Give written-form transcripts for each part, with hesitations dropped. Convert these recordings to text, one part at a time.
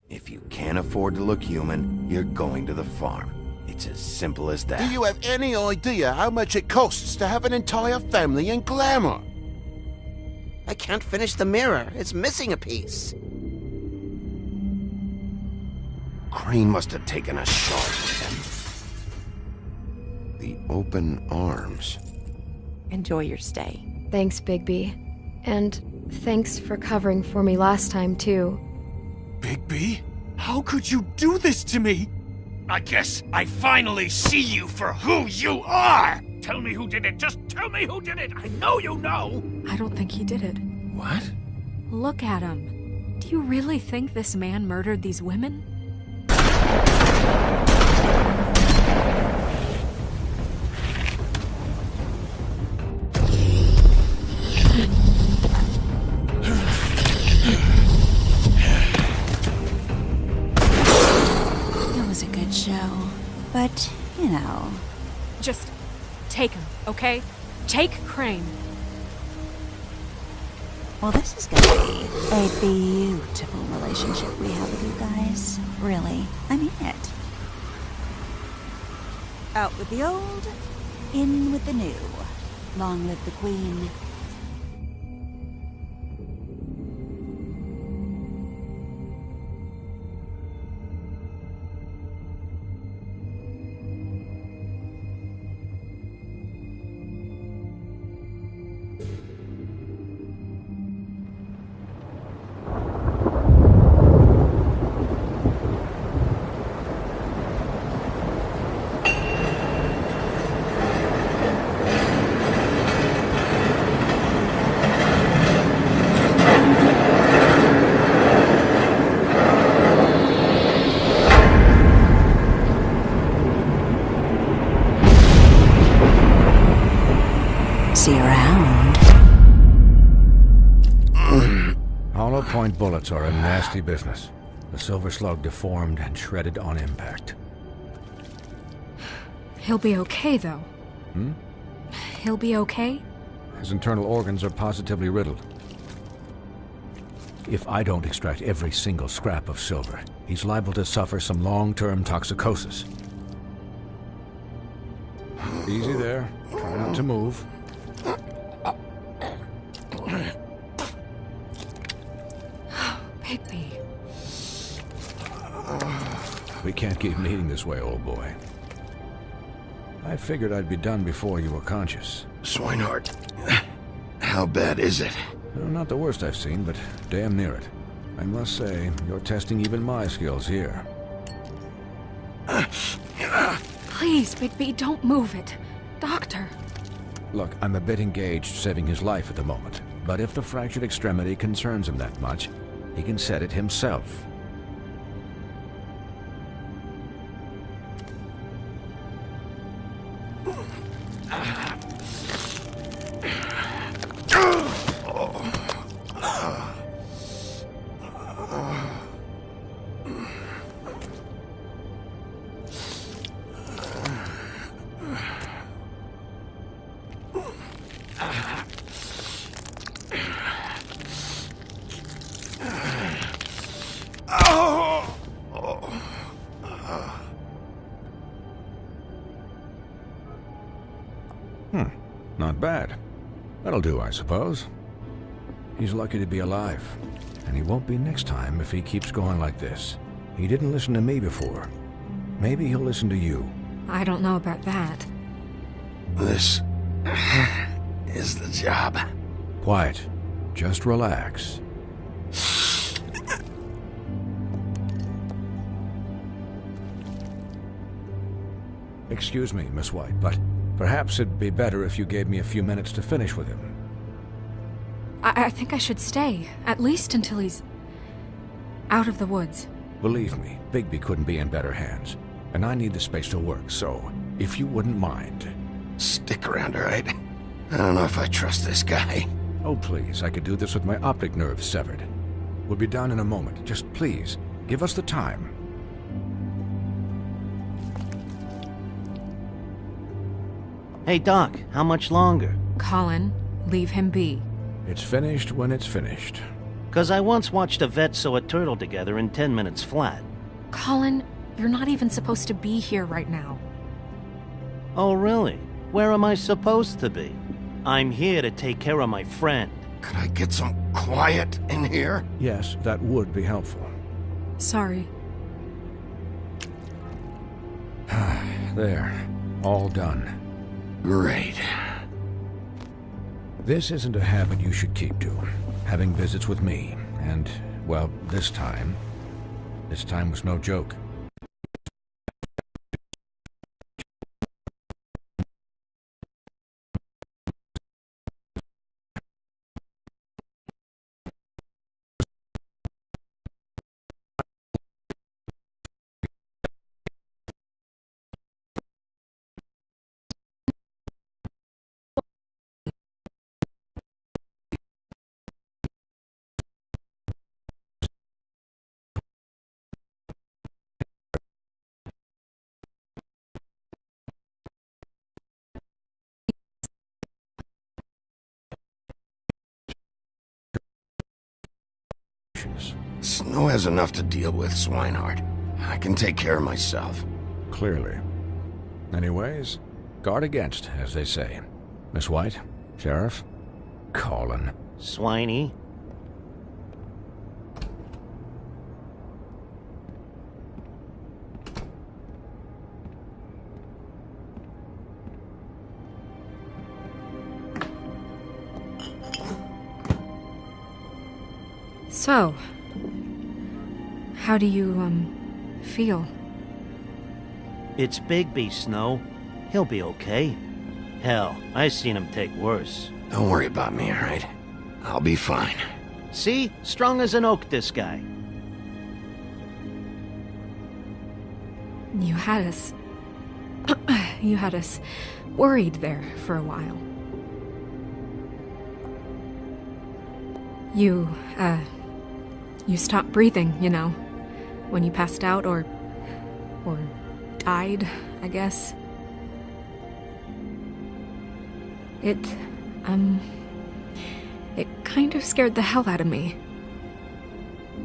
If you can't afford to look human, you're going to the farm. It's as simple as that. Do you have any idea how much it costs to have an entire family in glamour? I can't finish the mirror. It's missing a piece. Crane must have taken a shot at him. The open arms. Enjoy your stay. Thanks, Bigby. And thanks for covering for me last time, too. Bigby? How could you do this to me? I guess I finally see you for who you are! Tell me who did it! Just tell me who did it! I know you know! I don't think he did it. What? Look at him. Do you really think this man murdered these women? Show, but, you know. Just take him, okay? Take Crane. Well, this is gonna be a beautiful relationship we have with you guys. Really, I mean it. Out with the old, in with the new. Long live the Queen. See you around. Hollow point bullets are a nasty business. The silver slug deformed and shredded on impact. He'll be okay, though. He'll be okay? His internal organs are positively riddled. If I don't extract every single scrap of silver, he's liable to suffer some long-term toxicosis. Easy there. Try not to move. Bigby. We can't keep meeting this way, old boy. I figured I'd be done before you were conscious. Swinehart, how bad is it? Well, not the worst I've seen, but damn near it. I must say, you're testing even my skills here. Please, Bigby, don't move it. Doctor. Look, I'm a bit engaged saving his life at the moment, but if the fractured extremity concerns him that much, he can set it himself. do, I suppose. He's lucky to be alive, and he won't be next time if he keeps going like this. He didn't listen to me before. Maybe he'll listen to you. I don't know about that. This is the job. Quiet. Just relax. Excuse me, Miss White, but perhaps it'd be better if you gave me a few minutes to finish with him. I think I should stay, at least until he's out of the woods. Believe me, Bigby couldn't be in better hands, and I need the space to work, so if you wouldn't mind. Stick around, all right? I don't know if I trust this guy. Oh, please, I could do this with my optic nerve severed. We'll be done in a moment. Just please, give us the time. Hey, Doc, how much longer? Colin, leave him be. It's finished when it's finished. 'Cause I once watched a vet sew a turtle together in 10 minutes flat. Colin, you're not even supposed to be here right now. Oh, really? Where am I supposed to be? I'm here to take care of my friend. Could I get some quiet in here? Yes, that would be helpful. Sorry. There. All done. Great. This isn't a habit you should keep to. Having visits with me. And, well, this time was no joke. Snow has enough to deal with, Swinehart. I can take care of myself. Clearly. Anyways, guard against, as they say. Miss White? Sheriff? Colin. Swiney? So, how do you, feel? It's Bigby, Snow. He'll be okay. Hell, I seen him take worse. Don't worry about me, all right? I'll be fine. See? Strong as an oak, this guy. You had us... you had us worried there for a while. You stopped breathing, you know, when you passed out or died, I guess. It kind of scared the hell out of me.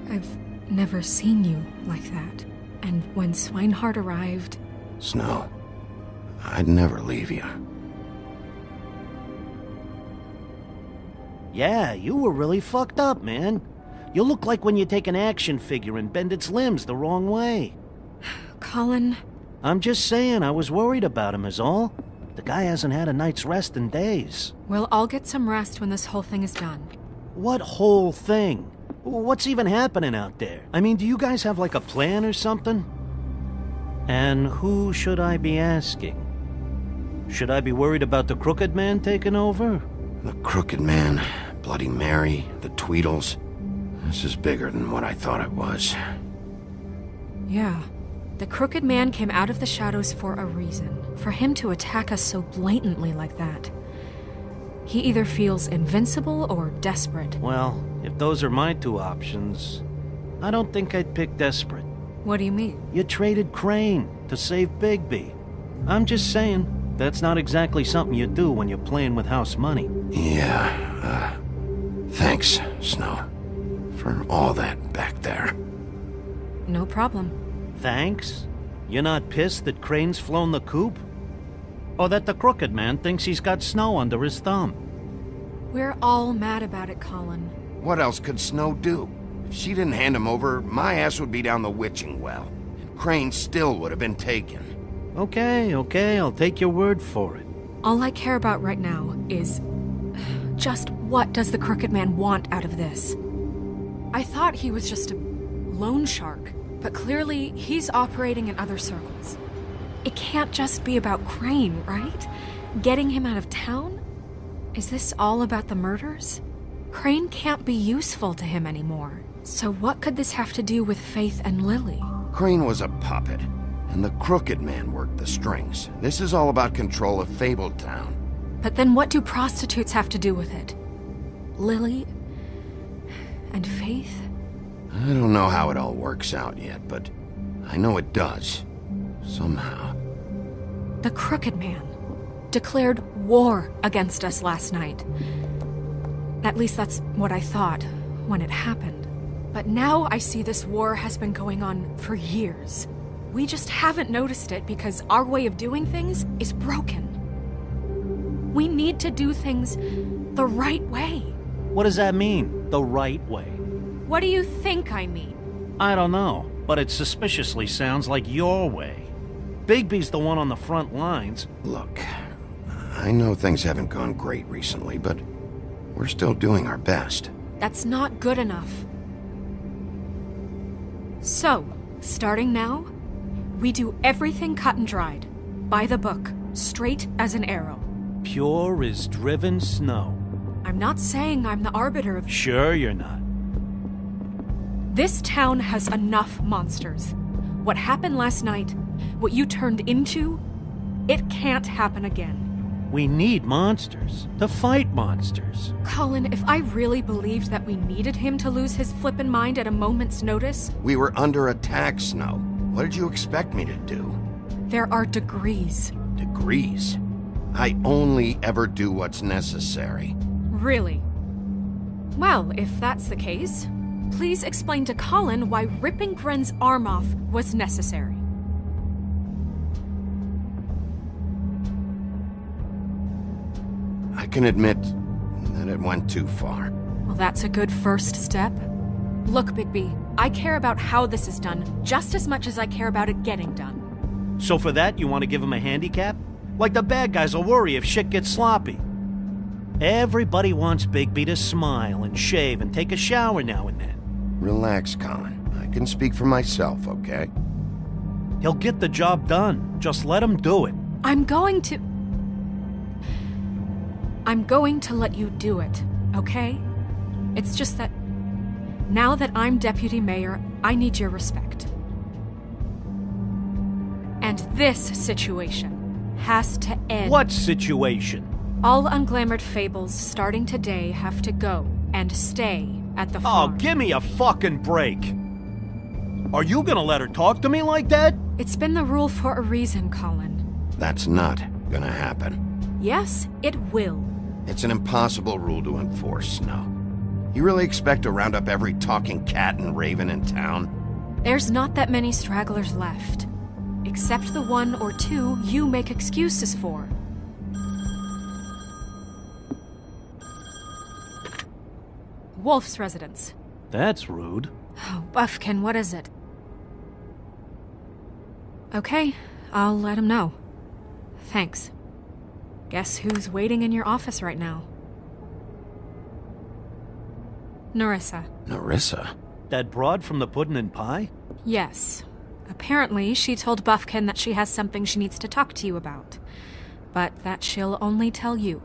I've never seen you like that. And when Swinehart arrived... Snow, I'd never leave you. Yeah, you were really fucked up, man. You look like when you take an action figure and bend its limbs the wrong way. Colin... I'm just saying, I was worried about him is all. The guy hasn't had a night's rest in days. We'll all get some rest when this whole thing is done. What whole thing? What's even happening out there? I mean, do you guys have like a plan or something? And who should I be asking? Should I be worried about the Crooked Man taking over? The Crooked Man, Bloody Mary, the Tweedles. This is bigger than what I thought it was. Yeah. The Crooked Man came out of the shadows for a reason. For him to attack us so blatantly like that. He either feels invincible or desperate. Well, if those are my two options, I don't think I'd pick desperate. What do you mean? You traded Crane to save Bigby. I'm just saying, that's not exactly something you do when you're playing with house money. Yeah, thanks, Snow, for all that back there. No problem. Thanks? You're not pissed that Crane's flown the coop? Or that the Crooked Man thinks he's got Snow under his thumb? We're all mad about it, Colin. What else could Snow do? If she didn't hand him over, my ass would be down the witching well. And Crane still would have been taken. Okay, I'll take your word for it. All I care about right now is... just what does the Crooked Man want out of this? I thought he was just a loan shark, but clearly he's operating in other circles. It can't just be about Crane, right? Getting him out of town? Is this all about the murders? Crane can't be useful to him anymore. So what could this have to do with Faith and Lily? Crane was a puppet, and the Crooked Man worked the strings. This is all about control of Fabletown. But then what do prostitutes have to do with it? Lily and Faith? I don't know how it all works out yet, but I know it does. Somehow. The Crooked Man declared war against us last night. At least that's what I thought when it happened. But now I see this war has been going on for years. We just haven't noticed it because our way of doing things is broken. We need to do things the right way. What does that mean, the right way? What do you think I mean? I don't know, but it suspiciously sounds like your way. Bigby's the one on the front lines. Look, I know things haven't gone great recently, but we're still doing our best. That's not good enough. So, starting now, we do everything cut and dried. By the book, straight as an arrow. Pure as driven snow. I'm not saying I'm the arbiter of... Sure you're not. This town has enough monsters. What happened last night, what you turned into, it can't happen again. We need monsters. To fight monsters. Colin, if I really believed that we needed him to lose his flippin' mind at a moment's notice... We were under attack, Snow. What did you expect me to do? There are degrees. Degrees? I only ever do what's necessary. Really? Well, if that's the case, please explain to Colin why ripping Gren's arm off was necessary. I can admit that it went too far. Well, that's a good first step. Look, Bigby, I care about how this is done just as much as I care about it getting done. So for that, you want to give him a handicap? Like the bad guys will worry if shit gets sloppy. Everybody wants Bigby to smile and shave and take a shower now and then. Relax, Colin. I can speak for myself, okay? He'll get the job done. Just let him do it. I'm going to let you do it, okay? It's just that now that I'm deputy mayor, I need your respect. And this situation has to end. What situation? All unglamored fables starting today have to go and stay at the farm. Oh, give me a fucking break. Are you gonna let her talk to me like that? It's been the rule for a reason, Colin. That's not gonna happen. Yes, it will. It's an impossible rule to enforce, Snow. You really expect to round up every talking cat and raven in town? There's not that many stragglers left. Except the one or two you make excuses for. Wolf's residence. That's rude. Oh, Buffkin, what is it? Okay, I'll let him know. Thanks. Guess who's waiting in your office right now? Nerissa. Nerissa? That broad from the puddin' and pie? Yes. Apparently, she told Buffkin that she has something she needs to talk to you about. But that she'll only tell you.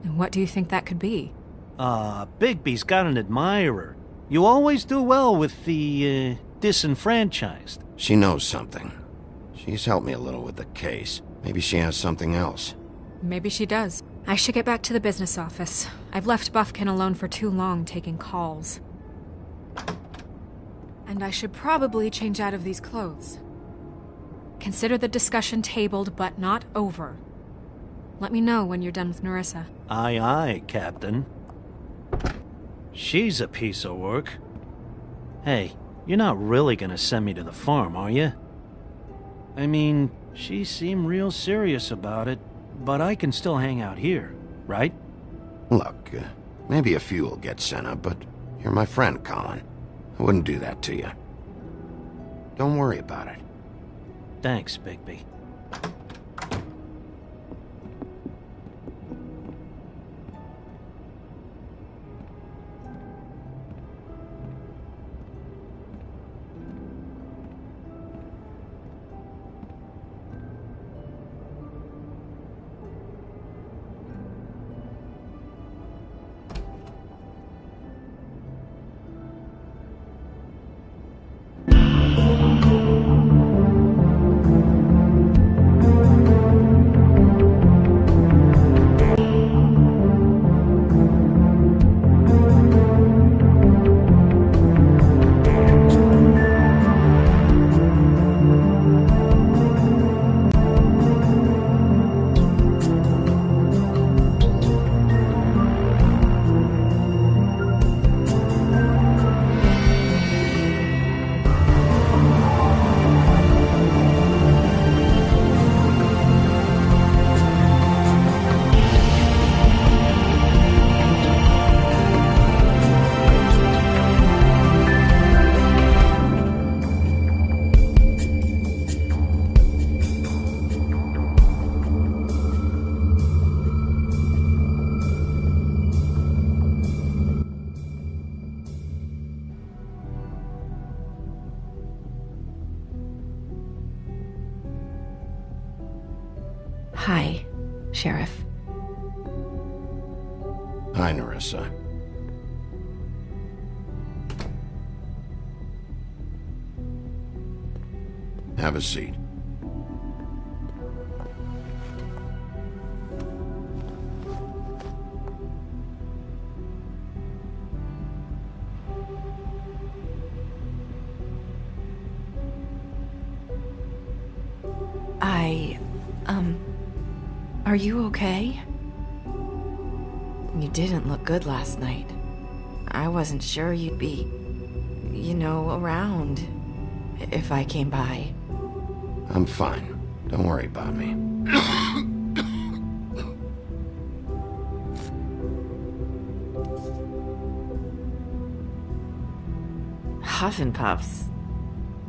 And what do you think that could be? Bigby's got an admirer. You always do well with the, disenfranchised. She knows something. She's helped me a little with the case. Maybe she has something else. Maybe she does. I should get back to the business office. I've left Buffkin alone for too long taking calls. And I should probably change out of these clothes. Consider the discussion tabled, but not over. Let me know when you're done with Nerissa. Aye, aye, Captain. She's a piece of work. Hey, you're not really gonna send me to the farm, are you? I mean, she seemed real serious about it, but I can still hang out here, right? Look, Maybe a few will get sent up, but you're my friend, Colin. I wouldn't do that to you. Don't worry about it. Thanks, Bigby. Hi, Sheriff. Hi, Nerissa. Have a seat. Are you okay? You didn't look good last night. I wasn't sure you'd be, around if I came by. I'm fine. Don't worry about me. Huff and puffs.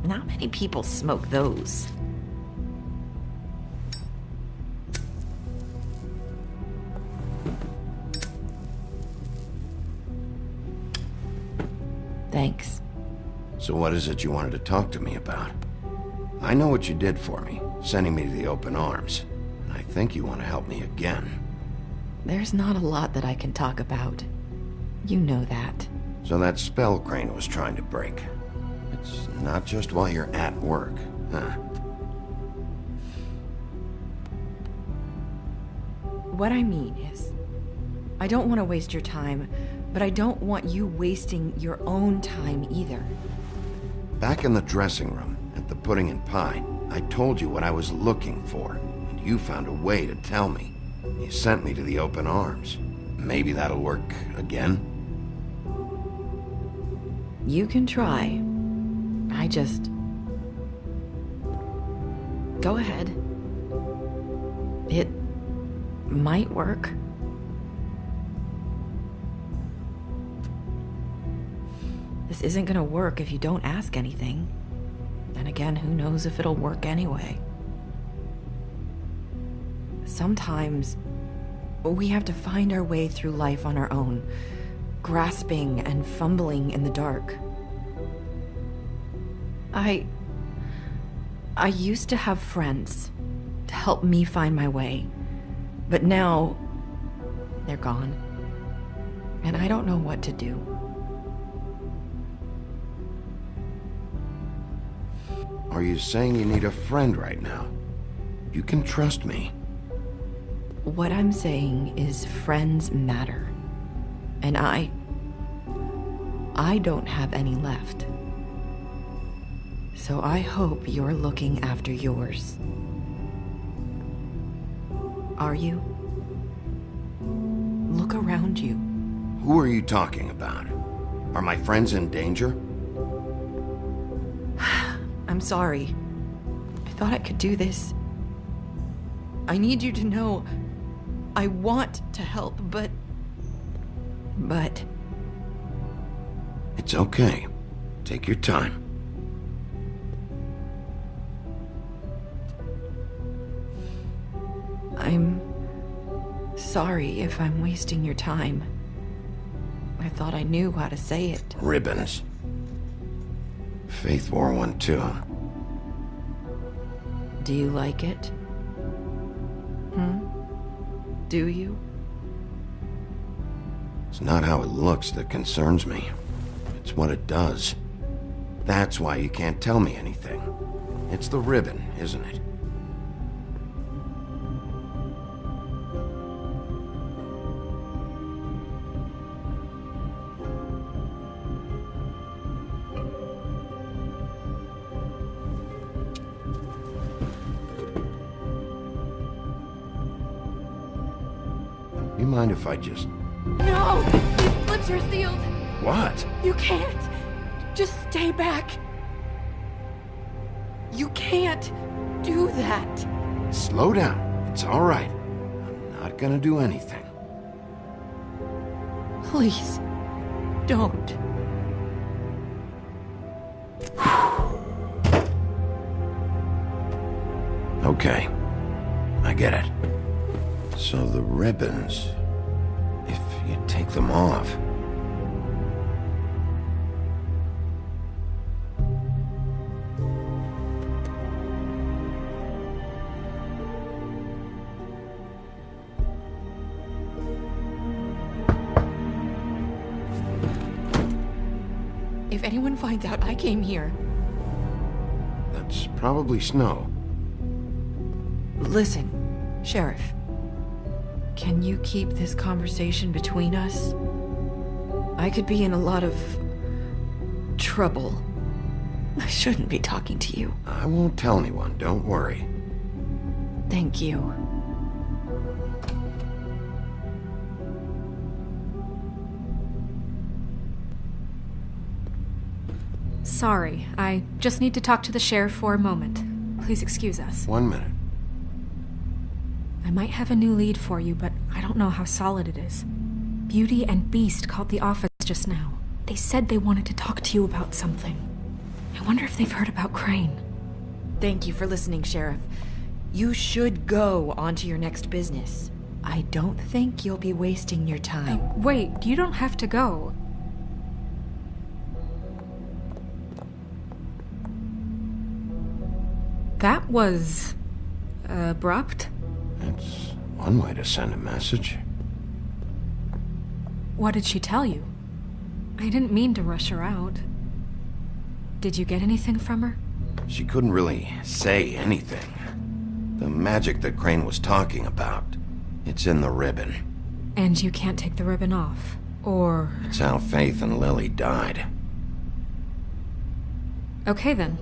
Not many people smoke those. Thanks. So what is it you wanted to talk to me about? I know what you did for me, sending me to the open arms. And I think you want to help me again. There's not a lot that I can talk about. You know that. So that spell Crane was trying to break. It's not just while you're at work, huh? What I mean is, I don't want to waste your time, but I don't want you wasting your own time either. Back in the dressing room, at the pudding and pie, I told you what I was looking for, and you found a way to tell me. You sent me to the open arms. Maybe that'll work again? You can try. I just... Go ahead. It might work. This isn't gonna work if you don't ask anything. Then again, who knows if it'll work anyway. Sometimes we have to find our way through life on our own, grasping and fumbling in the dark. I used to have friends to help me find my way, but now they're gone, and I don't know what to do. Are you saying you need a friend right now? You can trust me. What I'm saying is friends matter. And I don't have any left. So I hope you're looking after yours. Are you? Look around you. Who are you talking about? Are my friends in danger? I'm sorry. I thought I could do this. I need you to know I want to help, but but... It's okay. Take your time. I'm sorry if I'm wasting your time. I thought I knew how to say it. Ribbons. Faith wore one too. Do you like it? Do you? It's not how it looks that concerns me. It's what it does. That's why you can't tell me anything. It's the ribbon, isn't it? You mind if I just... No! These lips are sealed! What? You can't! Just stay back! You can't do that! Slow down. It's all right. I'm not gonna do anything. Please, don't. Okay. I get it. So the ribbons... if you take them off... If anyone finds out I came here... That's probably snow. Listen, Sheriff. Can you keep this conversation between us? I could be in a lot of... trouble. I shouldn't be talking to you. I won't tell anyone, don't worry. Thank you. Sorry, I just need to talk to the sheriff for a moment. Please excuse us. 1 minute. I might have a new lead for you, but I don't know how solid it is. Beauty and Beast called the office just now. They said they wanted to talk to you about something. I wonder if they've heard about Crane. Thank you for listening, Sheriff. You should go on to your next business. I don't think you'll be wasting your time. Wait, you don't have to go. That was... abrupt. It's one way to send a message. What did she tell you? I didn't mean to rush her out. Did you get anything from her? She couldn't really say anything. The magic that Crane was talking about, it's in the ribbon. And you can't take the ribbon off, or... It's how Faith and Lily died. Okay then.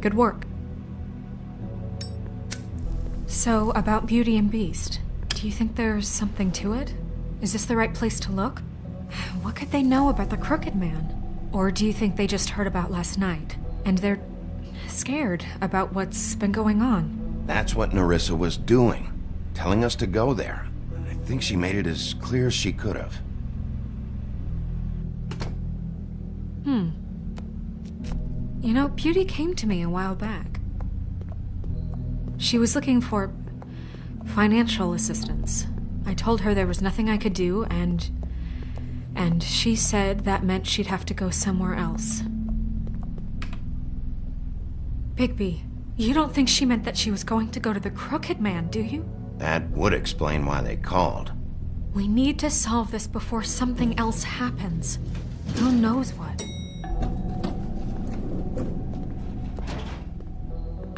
Good work. So, about Beauty and Beast, do you think there's something to it? Is this the right place to look? What could they know about the Crooked Man? Or do you think they just heard about last night, and they're scared about what's been going on? That's what Nerissa was doing, telling us to go there. I think she made it as clear as she could have. You know, Beauty came to me a while back. She was looking for financial assistance. I told her there was nothing I could do, and she said that meant she'd have to go somewhere else. Bigby, you don't think she meant that she was going to go to the Crooked Man, do you? That would explain why they called. We need to solve this before something else happens. Who knows what?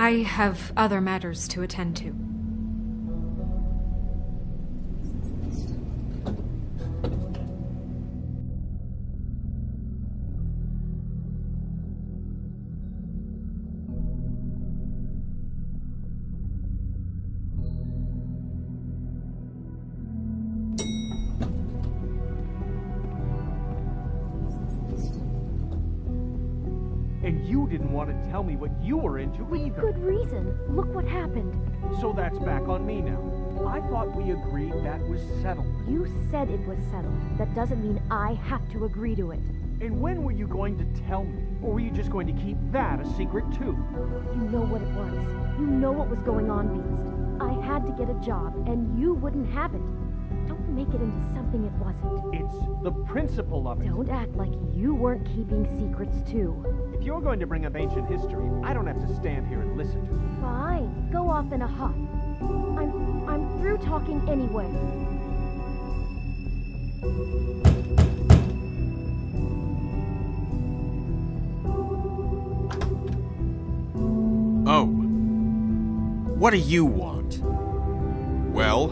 I have other matters to attend to. And you didn't want to tell me what you were into either. Good reason. Look what happened. So that's back on me now. I thought we agreed that was settled. You said it was settled. That doesn't mean I have to agree to it. And when were you going to tell me? Or were you just going to keep that a secret too? You know what it was. You know what was going on, Beast. I had to get a job, and you wouldn't have it. Don't make it into something it wasn't. It's the principle of it. Don't act like you weren't keeping secrets too. If you're going to bring up ancient history, I don't have to stand here and listen to it. Fine. Go off in a huff. I'm through talking anyway. Oh. What do you want? Well,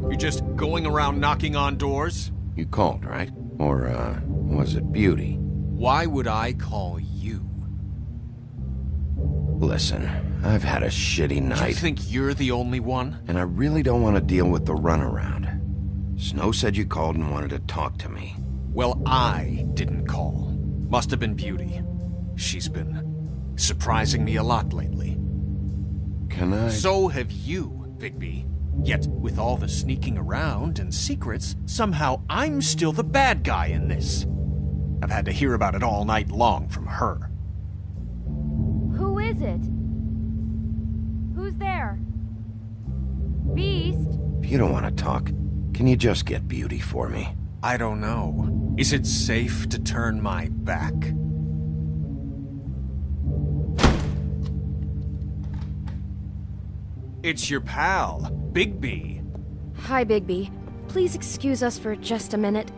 you're just going around knocking on doors? You called, right? Or, was it Beauty? Why would I call you? Listen, I've had a shitty night. You think you're the only one? And I really don't want to deal with the runaround. Snow said you called and wanted to talk to me. Well, I didn't call. Must have been Beauty. She's been surprising me a lot lately. Can I? So have you, Bigby. Yet, with all the sneaking around and secrets, somehow I'm still the bad guy in this. I've had to hear about it all night long from her. Who is it? Who's there? Beast? If you don't want to talk, can you just get Beauty for me? I don't know. Is it safe to turn my back? It's your pal, Bigby. Hi, Bigby. Please excuse us for just a minute.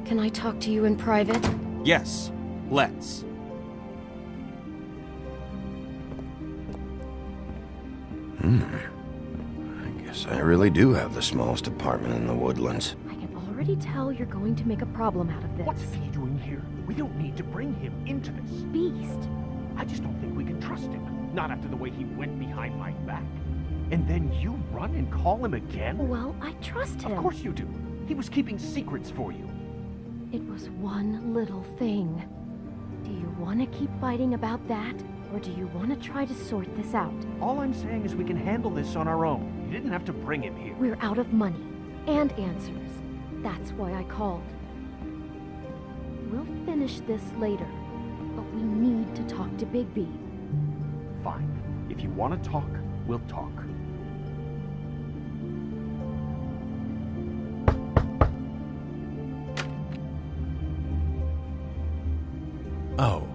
Can I talk to you in private? Yes, let's. I guess I really do have the smallest apartment in the Woodlands. I can already tell you're going to make a problem out of this. What's he doing here? We don't need to bring him into this. Beast. I just don't think we can trust him. Not after the way he went behind my back. And then you run and call him again? Well, I trust him. Of course you do. He was keeping secrets for you. It was one little thing. Do you want to keep fighting about that? Or do you want to try to sort this out? All I'm saying is we can handle this on our own. You didn't have to bring him here. We're out of money. And answers. That's why I called. We'll finish this later. But we need to talk to Bigby. Fine. If you want to talk, we'll talk. Oh,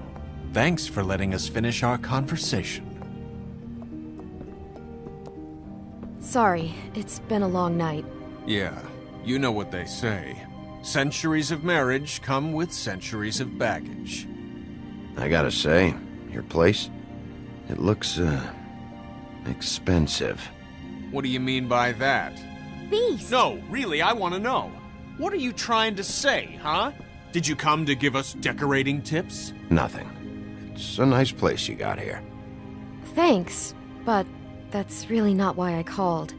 thanks for letting us finish our conversation. Sorry, it's been a long night. Yeah, you know what they say. Centuries of marriage come with centuries of baggage. I gotta say, your place, it looks, expensive. What do you mean by that? Beast! No, really, I want to know. What are you trying to say, huh? Did you come to give us decorating tips? Nothing. It's a nice place you got here. Thanks, but that's really not why I called.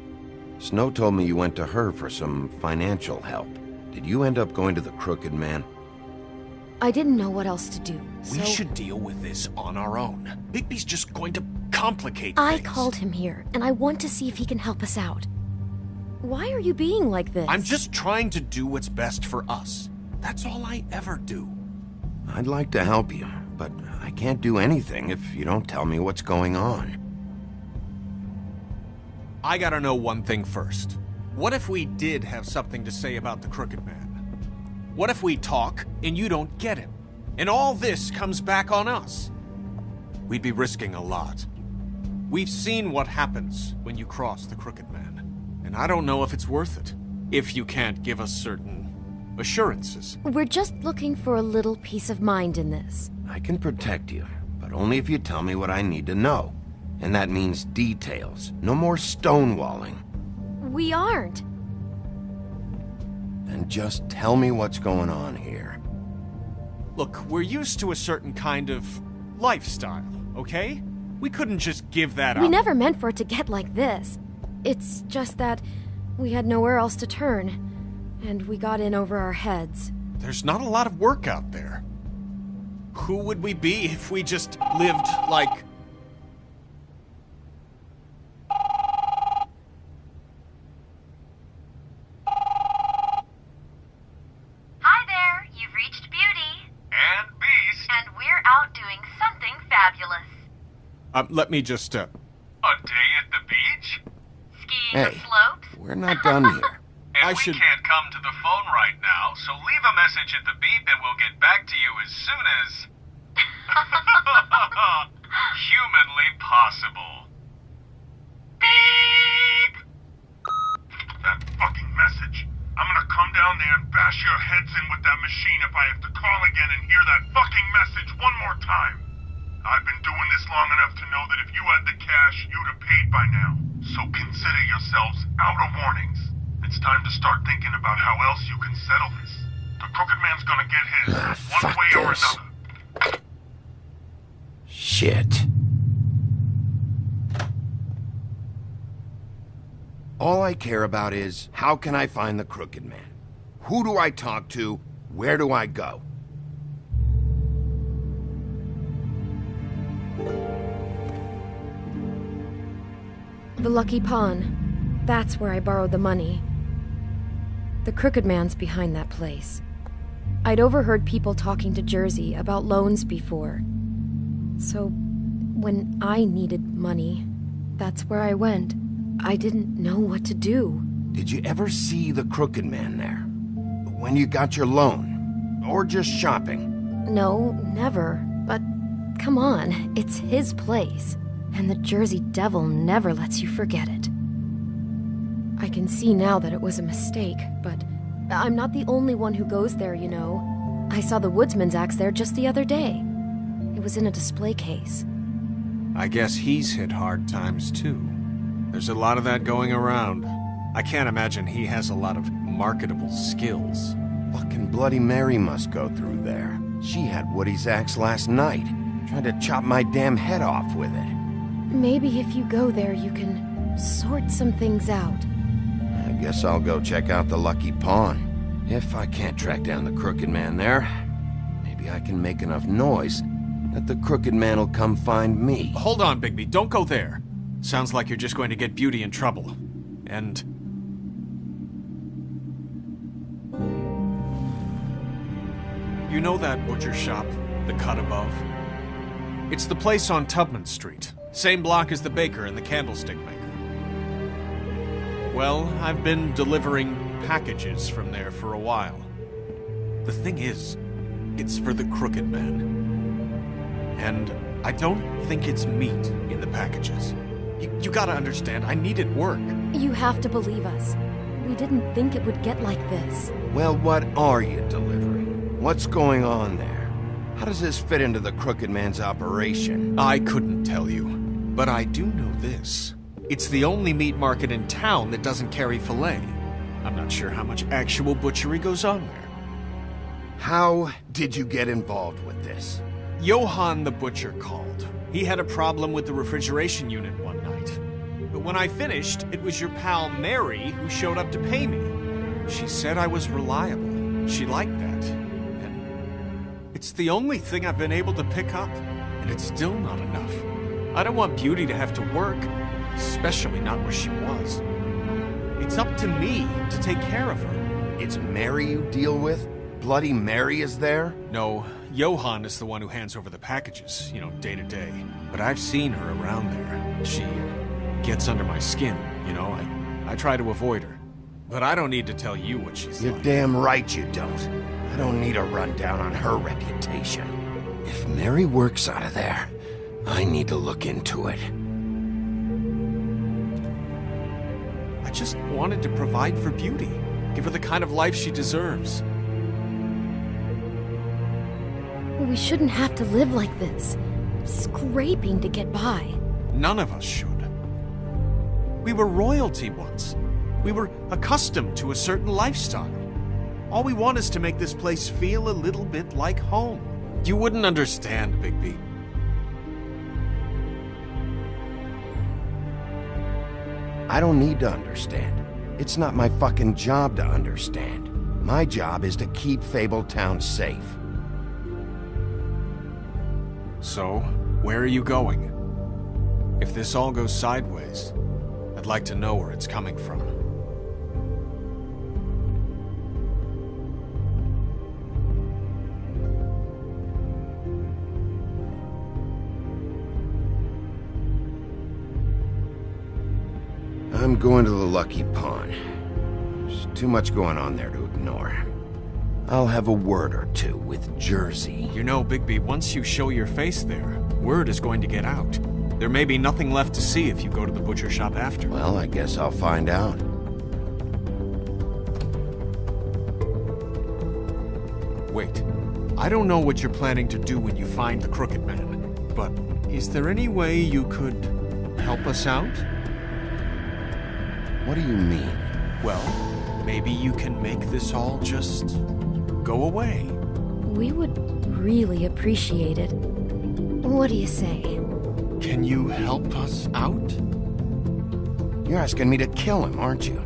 Snow told me you went to her for some financial help. Did you end up going to the Crooked Man? I didn't know what else to do, so... We should deal with this on our own. Bigby's just going to complicate I things. called him here, and I want to see if he can help us out. Why are you being like this? I'm just trying to do what's best for us. That's all I ever do. I'd like to help you, but I can't do anything if you don't tell me what's going on. I gotta know one thing first. What if we did have something to say about the Crooked Man? What if we talk and you don't get him? And all this comes back on us? We'd be risking a lot. We've seen what happens when you cross the Crooked Man. And I don't know if it's worth it. If you can't give us certain assurances. We're just looking for a little peace of mind in this. I can protect you, but only if you tell me what I need to know. And that means details. No more stonewalling. We aren't. Then just tell me what's going on here. Look, we're used to a certain kind of lifestyle, okay? We couldn't just give that up. We never meant for it to get like this. It's just that we had nowhere else to turn. And we got in over our heads. There's not a lot of work out there. Who would we be if we just lived like... Let me just, A day at the beach? Skiing the slopes? We're not done here. And we can't come to the phone right now, so leave a message at the beep and we'll get back to you as soon as... humanly possible. Beep! That fucking message. I'm gonna come down there and bash your heads in with that machine if I have to call again and hear that fucking message one more time. I've been doing this long enough to know that if you had the cash, you'd have paid by now. So consider yourselves out of warnings. It's time to start thinking about how else you can settle this. The Crooked Man's gonna get his, one way or another. Shit. All I care about is, how can I find the Crooked Man? Who do I talk to? Where do I go? The Lucky Pawn. That's where I borrowed the money. The Crooked Man's behind that place. I'd overheard people talking to Jersey about loans before. So, when I needed money, that's where I went. I didn't know what to do. Did you ever see the Crooked Man there? When you got your loan? Or just shopping? No, never. But, come on, it's his place. And the Jersey Devil never lets you forget it. I can see now that it was a mistake, but I'm not the only one who goes there, you know. I saw the Woodsman's axe there just the other day. It was in a display case. I guess he's hit hard times too. There's a lot of that going around. I can't imagine he has a lot of marketable skills. Fucking Bloody Mary must go through there. She had Woody's axe last night. Tried to chop my damn head off with it. Maybe if you go there, you can sort some things out. I guess I'll go check out the Lucky Pawn. If I can't track down the Crooked Man there, maybe I can make enough noise that the Crooked Man will come find me. Hold on, Bigby. Don't go there. Sounds like you're just going to get Beauty in trouble. And... you know that butcher shop, the cut above? It's the place on Tubman Street. Same block as the baker and the candlestick maker. Well, I've been delivering packages from there for a while. The thing is, it's for the Crooked Man. And I don't think it's meat in the packages. You gotta understand, I needed work. You have to believe us. We didn't think it would get like this. Well, what are you delivering? What's going on there? How does this fit into the Crooked Man's operation? I couldn't tell you, but I do know this. It's the only meat market in town that doesn't carry filet. I'm not sure how much actual butchery goes on there. How did you get involved with this? Johann the butcher called. He had a problem with the refrigeration unit one night. But when I finished, it was your pal Mary who showed up to pay me. She said I was reliable. She liked that. And it's the only thing I've been able to pick up, and it's still not enough. I don't want Beauty to have to work, especially not where she was. It's up to me to take care of her. It's Mary you deal with? Bloody Mary is there? No, Johann is the one who hands over the packages, you know, day to day. But I've seen her around there. She gets under my skin, you know. I try to avoid her. But I don't need to tell you what she's like. You're damn right you don't. I don't need a rundown on her reputation. If Mary works out of there, I need to look into it. I just wanted to provide for Beauty. Give her the kind of life she deserves. We shouldn't have to live like this, scraping to get by. None of us should. We were royalty once. We were accustomed to a certain lifestyle. All we want is to make this place feel a little bit like home. You wouldn't understand, Bigby. I don't need to understand. It's not my fucking job to understand. My job is to keep Fabletown safe. So, where are you going? If this all goes sideways, I'd like to know where it's coming from. I'm going to the Lucky Pawn. There's too much going on there to ignore. I'll have a word or two with Jersey. You know, Bigby, once you show your face there, word is going to get out. There may be nothing left to see if you go to the butcher shop after. Well, I guess I'll find out. Wait. I don't know what you're planning to do when you find the Crooked Man, but is there any way you could help us out? What do you mean? Well, maybe you can make this all just go away. We would really appreciate it. What do you say? Can you help us out? You're asking me to kill him, aren't you?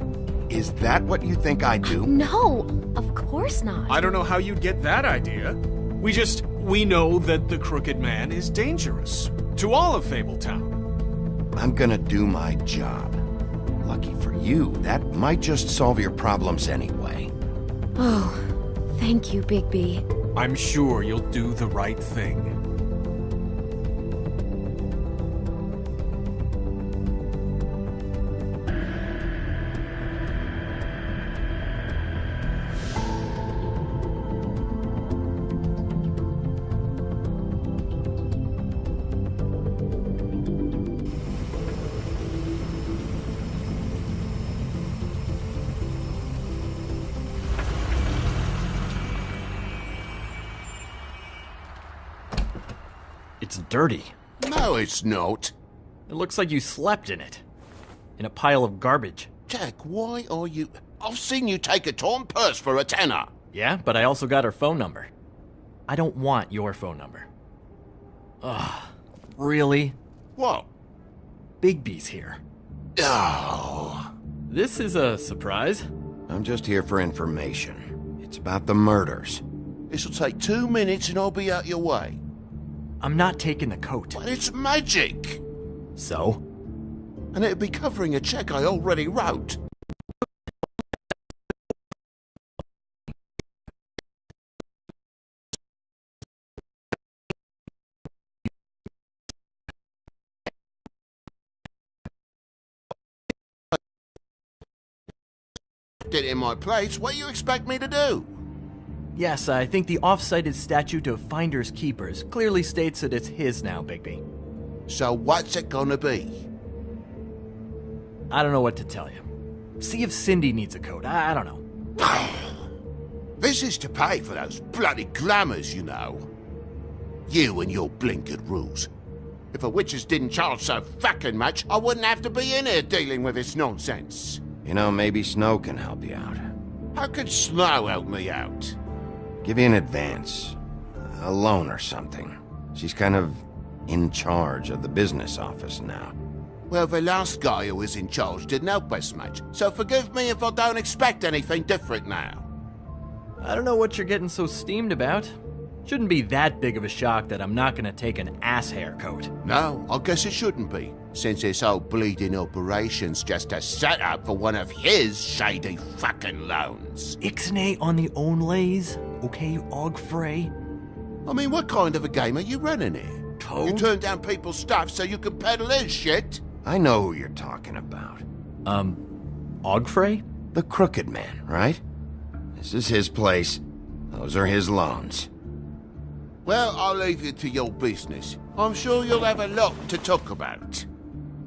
Is that what you think I do? No, of course not. I don't know how you'd get that idea. We know that the Crooked Man is dangerous. To all of Fabletown. I'm gonna do my job. Lucky for you, that might just solve your problems anyway. Oh, thank you, Bigby. I'm sure you'll do the right thing. It's dirty. No, it's not. It looks like you slept in it. In a pile of garbage. Jack, why are you... I've seen you take a torn purse for a tenner. Yeah, but I also got her phone number. I don't want your phone number. Ugh, really? What? Bigby's here. Oh. This is a surprise. I'm just here for information. It's about the murders. This'll take 2 minutes and I'll be out your way. I'm not taking the coat. But it's magic! So? And it'd be covering a check I already wrote. Get in my place, what do you expect me to do? Yes, I think the off-cited statute of Finders Keepers clearly states that it's his now, Bigby. So what's it gonna be? I don't know what to tell you. See if Cindy needs a coat. I don't know. This is to pay for those bloody glamours, you know. You and your blinkered rules. If the witches didn't charge so fucking much, I wouldn't have to be in here dealing with this nonsense. You know, maybe Snow can help you out. How could Snow help me out? Give you an advance. A loan or something. She's kind of in charge of the business office now. Well, the last guy who was in charge didn't help us much, so forgive me if I don't expect anything different now. I don't know what you're getting so steamed about. Shouldn't be that big of a shock that I'm not gonna take an ass haircoat. No, I guess it shouldn't be, since this whole bleeding operation's just a setup for one of his shady fucking loans. Ixnay on the own lays, okay, Og Frey? I mean, what kind of a game are you running here? Toad? You turn down people's stuff so you can peddle his shit? I know who you're talking about. Og Frey? The Crooked Man, right? This is his place. Those are his loans. Well, I'll leave you to your business. I'm sure you'll have a lot to talk about.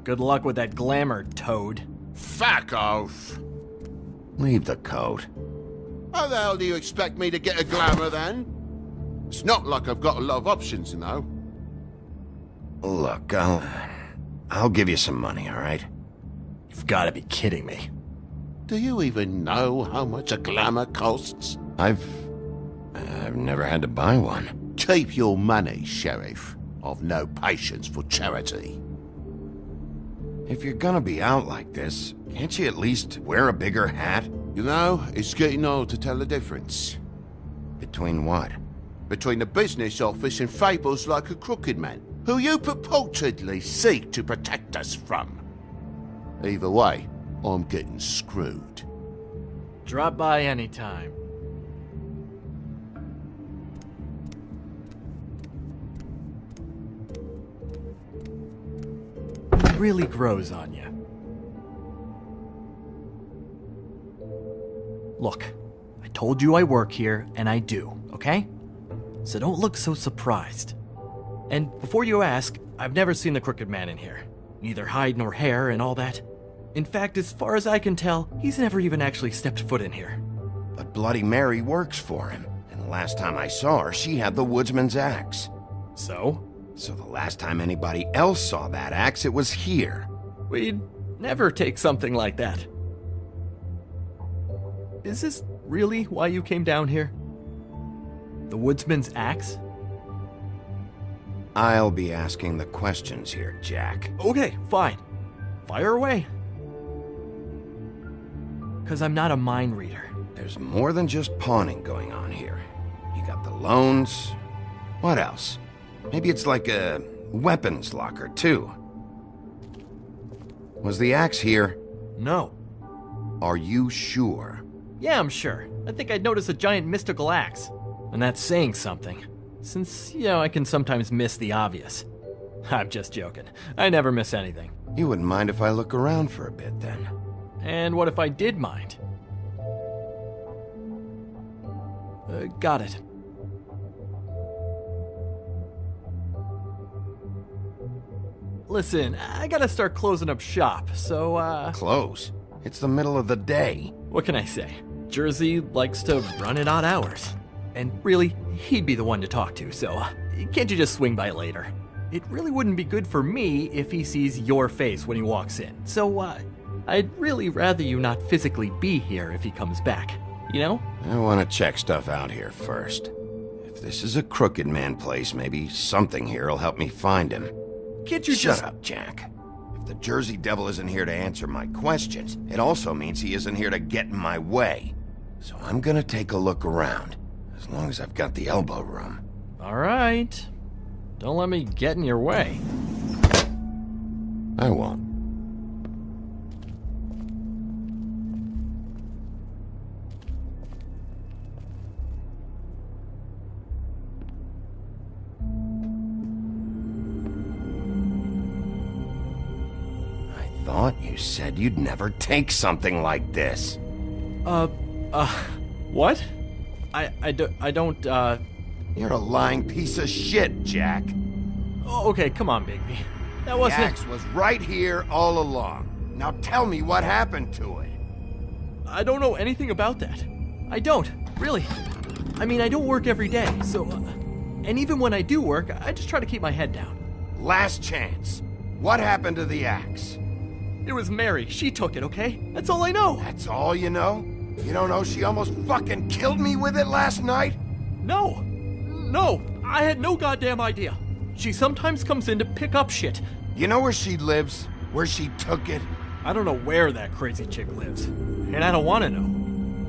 Good luck with that glamour, Toad. Fuck off! Leave the coat. How the hell do you expect me to get a glamour then? It's not like I've got a lot of options, you know. Look, I'll give you some money, all right? You've got to be kidding me. Do you even know how much a glamour costs? I've never had to buy one. Keep your money, Sheriff. I've no patience for charity. If you're gonna be out like this, can't you at least wear a bigger hat? You know, it's getting old to tell the difference. Between what? Between the business office and fables like a Crooked Man, who you purportedly seek to protect us from. Either way, I'm getting screwed. Drop by anytime. Really grows on you. Look, I told you I work here, and I do, okay? So don't look so surprised. And before you ask, I've never seen the Crooked Man in here. Neither hide nor hair and all that. In fact, as far as I can tell, he's never even actually stepped foot in here. But Bloody Mary works for him, and the last time I saw her, she had the woodsman's axe. So? So the last time anybody else saw that axe, it was here. We'd never take something like that. Is this really why you came down here? The woodsman's axe? I'll be asking the questions here, Jack. Okay, fine. Fire away. 'Cause I'm not a mind reader. There's more than just pawning going on here. You got the loans. What else? Maybe it's like a weapons locker, too. Was the axe here? No. Are you sure? Yeah, I'm sure. I think I'd noticed a giant mystical axe. And that's saying something. Since, I can sometimes miss the obvious. I'm just joking. I never miss anything. You wouldn't mind if I look around for a bit, then? And what if I did mind? Got it. Listen, I gotta start closing up shop, so, Close? It's the middle of the day. What can I say? Jersey likes to run at odd hours. And really, he'd be the one to talk to, so can't you just swing by later? It really wouldn't be good for me if he sees your face when he walks in, so, I'd really rather you not physically be here if he comes back, you know? I want to check stuff out here first. If this is a Crooked Man place, maybe something here will help me find him. Can't you Shut up, Jack. If the Jersey Devil isn't here to answer my questions, it also means he isn't here to get in my way. So I'm gonna take a look around, as long as I've got the elbow room. All right. Don't let me get in your way. I won't. I thought you said you'd never take something like this. What? I don't, You're a lying piece of shit, Jack. Oh, okay, come on, Bigby. That wasn't... The axe was right here all along. Now tell me what happened to it. I don't know anything about that. I don't, really. I mean, I don't work every day, so... and even when I do work, I just try to keep my head down. Last chance. What happened to the axe? It was Mary. She took it, okay? That's all I know. That's all you know? You don't know she almost fucking killed me with it last night? No, I had no goddamn idea. She sometimes comes in to pick up shit. You know where she lives? Where she took it? I don't know where that crazy chick lives, and I don't want to know.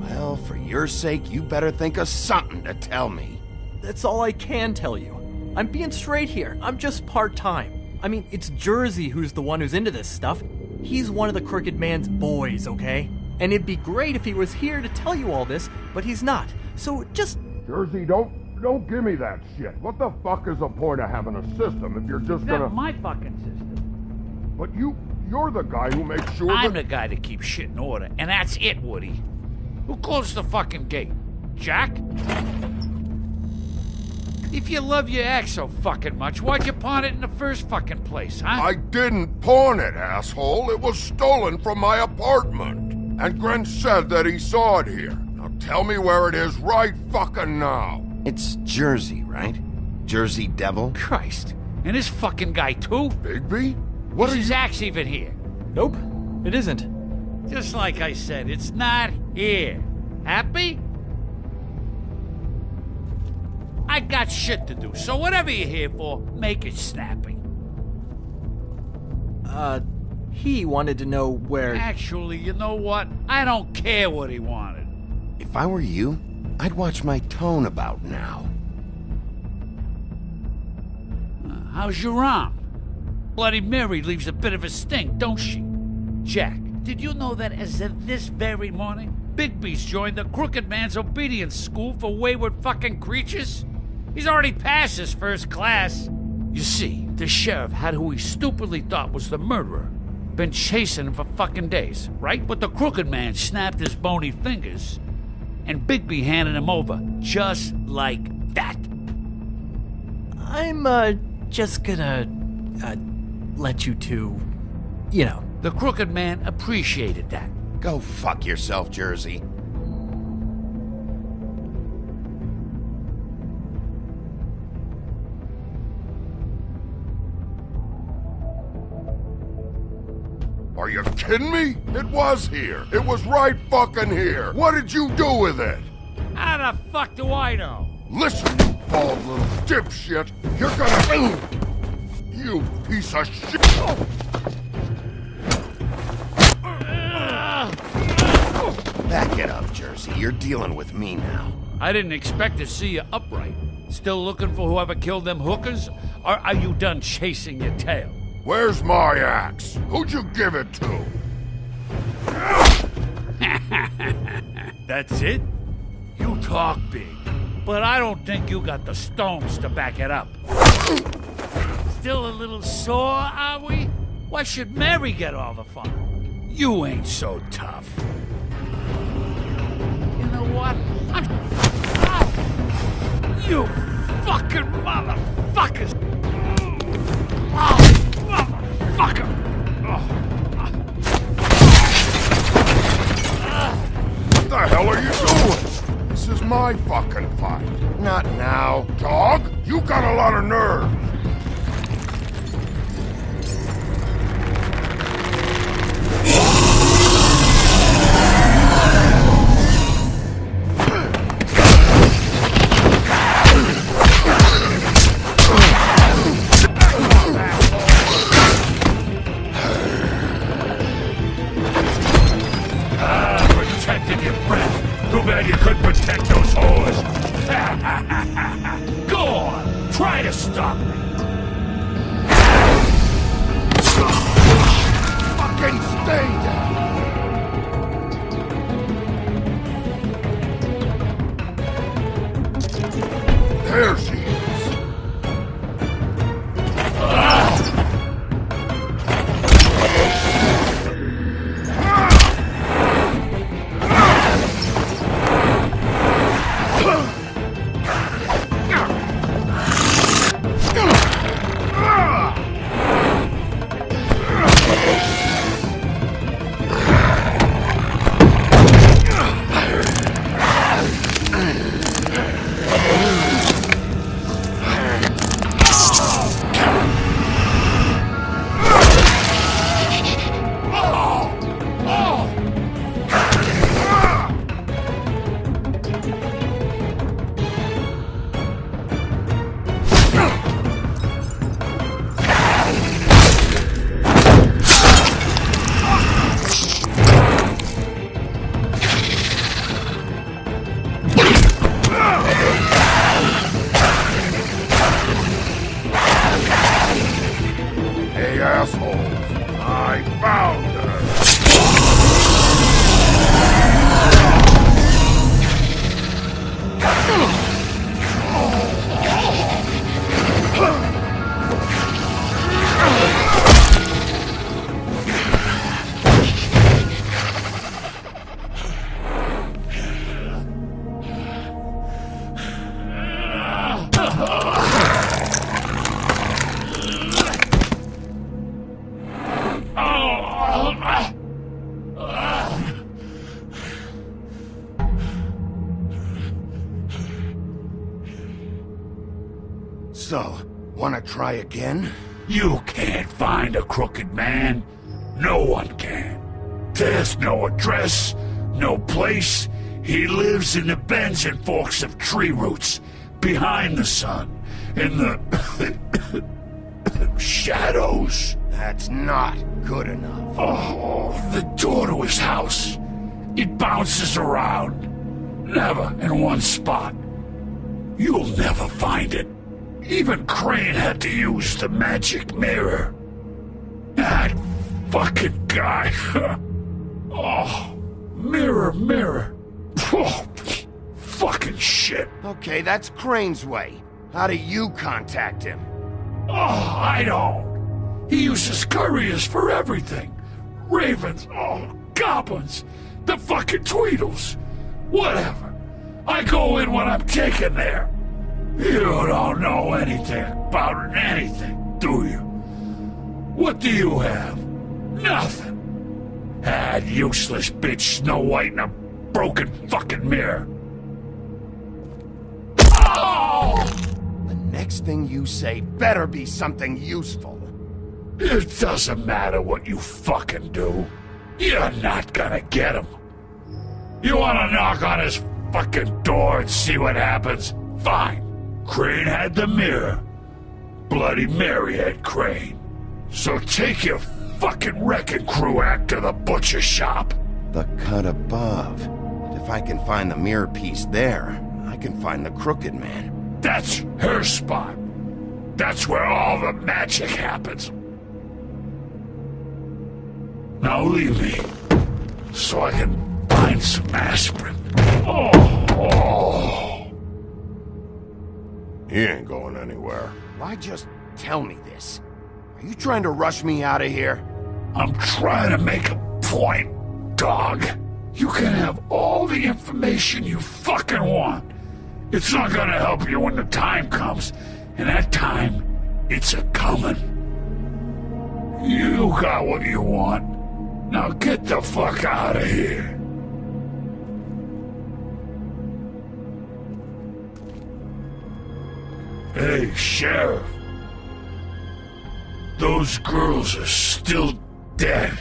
Well, for your sake, you better think of something to tell me. That's all I can tell you. I'm being straight here. I'm just part-time. I mean, it's Jersey who's the one who's into this stuff. He's one of the Crooked Man's boys, okay? And it'd be great if he was here to tell you all this, but he's not. So just... Jersey, don't give me that shit. What the fuck is the point of having a system if you're just gonna... That's my fucking system. But you're the guy who makes sure I'm the guy that keeps shit in order, and that's it, Woody. Who closed the fucking gate? Jack? If you love your ex so fucking much, why'd you pawn it in the first fucking place, huh? I didn't pawn it, asshole. It was stolen from my apartment. And Gren said that he saw it here. Now tell me where it is right fucking now. It's Jersey, right? Jersey Devil? Christ. And this fucking guy, too? Bigby? What is his axe even here? Nope, it isn't. Just like I said, it's not here. Happy? I got shit to do, so whatever you're here for, make it snappy. He wanted to know where... Actually, you know what? I don't care what he wanted. If I were you, I'd watch my tone about now. How's your arm? Bloody Mary leaves a bit of a stink, don't she? Jack, did you know that as of this very morning, Bigby's joined the Crooked Man's obedience school for wayward fucking creatures? He's already passed his first class. You see, the sheriff had who he stupidly thought was the murderer. Been chasing him for fucking days, right? But the Crooked Man snapped his bony fingers and Bigby handed him over, just like that. I'm, just gonna, let you two, you know. The Crooked Man appreciated that. Go fuck yourself, Jersey. Are you kidding me? It was here. It was right fucking here. What did you do with it? How the fuck do I know? Listen, you bald little dipshit. You're gonna... You piece of shit. Back it up, Jersey. You're dealing with me now. I didn't expect to see you upright. Still looking for whoever killed them hookers? Or are you done chasing your tail? Where's my axe? Who'd you give it to? That's it? You talk big, but I don't think you got the stones to back it up. Still a little sore, are we? Why should Mary get all the fun? You ain't so tough. You know what? You fucking motherfuckers! Motherfucker! What the hell are you doing? This is my fucking fight. Not now. Dog, you got a lot of nerve. Protecting your friend. Too bad you couldn't protect those whores. Go on, try to stop me. Fucking stay down. There she is. Hey, assholes! I found So, wanna try again? You can't find a crooked man. No one can. There's no address, no place. He lives in the bends and forks of tree roots, behind the sun, in the shadows. That's not good enough. Oh, the door to his house. It bounces around. Never in one spot. You'll never find it. Even Crane had to use the magic mirror. That fucking guy. Oh, mirror, mirror. Oh, fucking shit. Okay, that's Crane's way. How do you contact him? Oh, I don't. He uses couriers for everything. Ravens, goblins, the fucking Tweedles. Whatever. I go in when I'm taken there. You don't know anything about anything, do you? What do you have? Nothing. Ah, useless bitch Snow White in a broken fucking mirror. Oh! The next thing you say better be something useful. It doesn't matter what you fucking do. You're not gonna get him. You wanna knock on his fucking door and see what happens? Fine. Crane had the mirror. Bloody Mary had Crane. So take your fucking wrecking crew act to the butcher shop. The cut above. If I can find the mirror piece there, I can find the Crooked Man. That's her spot. That's where all the magic happens. Now leave me, so I can find some aspirin. Oh. He ain't going anywhere. Why just tell me this? Are you trying to rush me out of here? I'm trying to make a point, dog. You can have all the information you fucking want. It's not gonna help you when the time comes, and that time, it's a-comin'. You got what you want. Now get the fuck out of here. Hey, Sheriff. Those girls are still dead.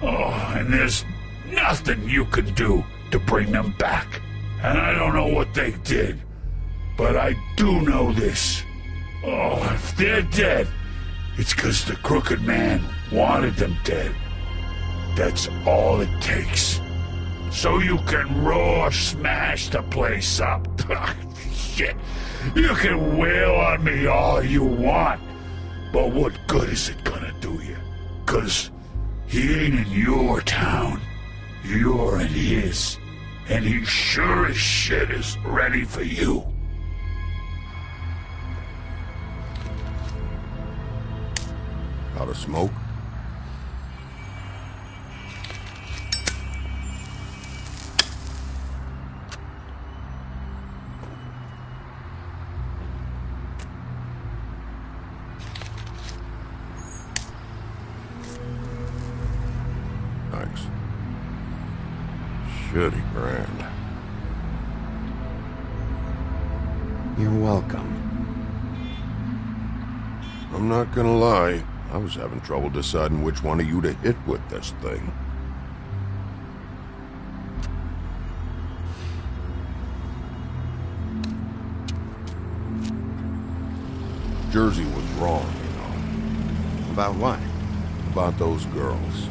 Oh, and there's nothing you can do to bring them back. And I don't know what they did, but I do know this. Oh, if they're dead, it's 'cause the Crooked Man wanted them dead. That's all it takes. So you can roar smash the place up. Shit. You can wail on me all you want. But what good is it gonna do you? 'Cause he ain't in your town. You're in his. And he sure as shit is ready for you. Out of smoke? Thanks. Shitty grand. You're welcome. I'm not gonna lie. I was having trouble deciding which one of you to hit with this thing. Jersey was wrong, you know. About what? About those girls.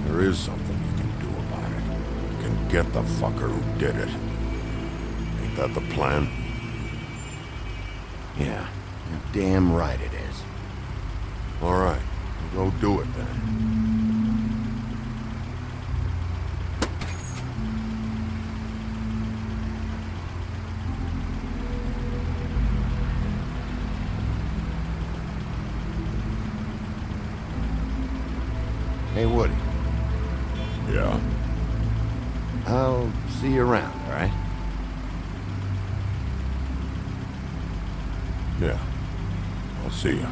There is something you can do about it. You can get the fucker who did it. Ain't that the plan? Yeah, you're damn right it is. All right, go do it then. Hey, Woody. Yeah? I'll see you around, all right? Yeah. I'll see you.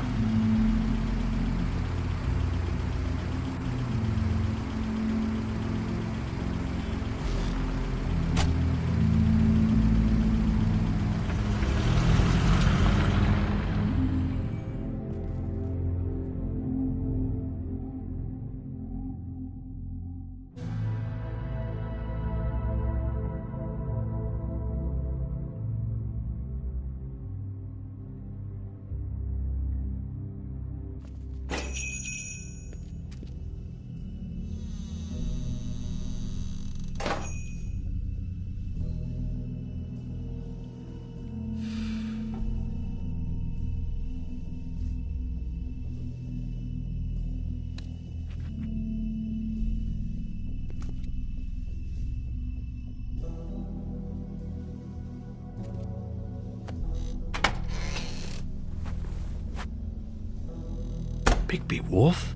Bigby Wolf?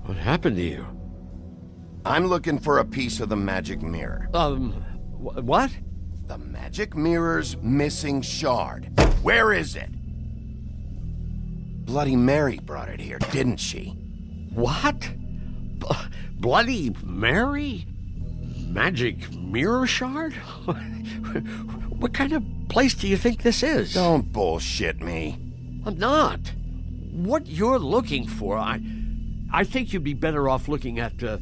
What happened to you? I'm looking for a piece of the magic mirror. What? The magic mirror's missing shard. Where is it? Bloody Mary brought it here, didn't she? What? Bloody Mary? Magic mirror shard? What kind of place do you think this is? Don't bullshit me. I'm not. What you're looking for, I think you'd be better off looking at the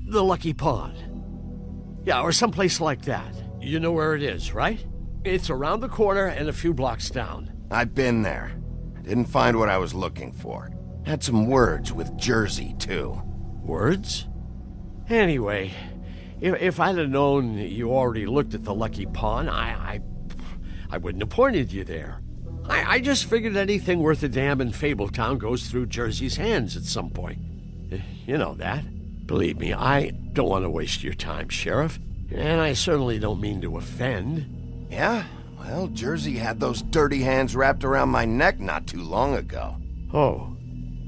Lucky Pawn. Yeah, or someplace like that. You know where it is, right? It's around the corner and a few blocks down. I've been there. Didn't find what I was looking for. Had some words with Jersey, too. Words? Anyway, if I'd have known you already looked at the Lucky Pawn, I wouldn't have pointed you there. I just figured anything worth a damn in Fabletown goes through Jersey's hands at some point. You know that. Believe me, I don't want to waste your time, Sheriff. And I certainly don't mean to offend. Yeah? Well, Jersey had those dirty hands wrapped around my neck not too long ago. Oh,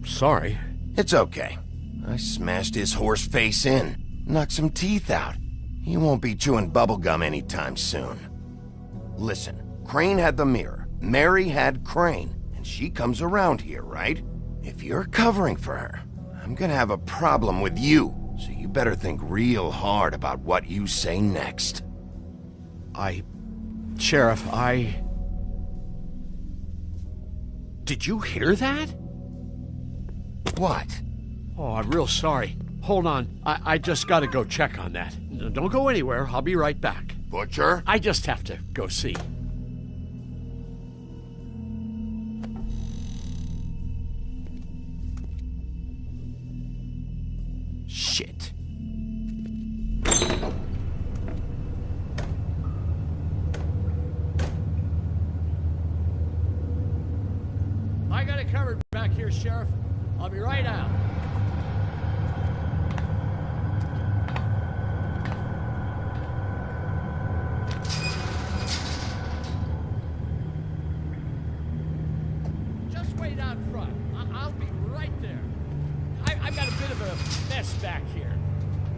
sorry. It's okay. I smashed his horse face in, knocked some teeth out. He won't be chewing bubblegum anytime soon. Listen, Crane had the mirror, Mary had Crane, and she comes around here, right? If you're covering for her, I'm gonna have a problem with you, so you better think real hard about what you say next. Sheriff, Did you hear that? What? Oh, I'm real sorry. Hold on. I just gotta go check on that. Don't go anywhere. I'll be right back. Butcher? I just have to go see. Shit. I got it covered back here, Sheriff. I'll be right out. Just wait out front. I'll be right there. I've got a bit of a mess back here.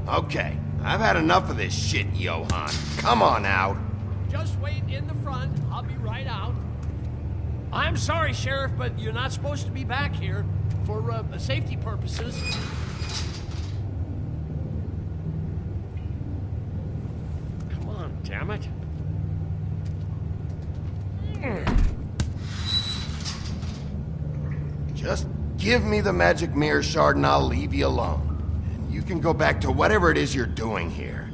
Okay, I've had enough of this shit, Johan. Come on out. Just wait in the front. I'll be right out. I'm sorry, Sheriff, but you're not supposed to be back here for safety purposes. Come on, damn it. Just give me the magic mirror shard and I'll leave you alone. And you can go back to whatever it is you're doing here.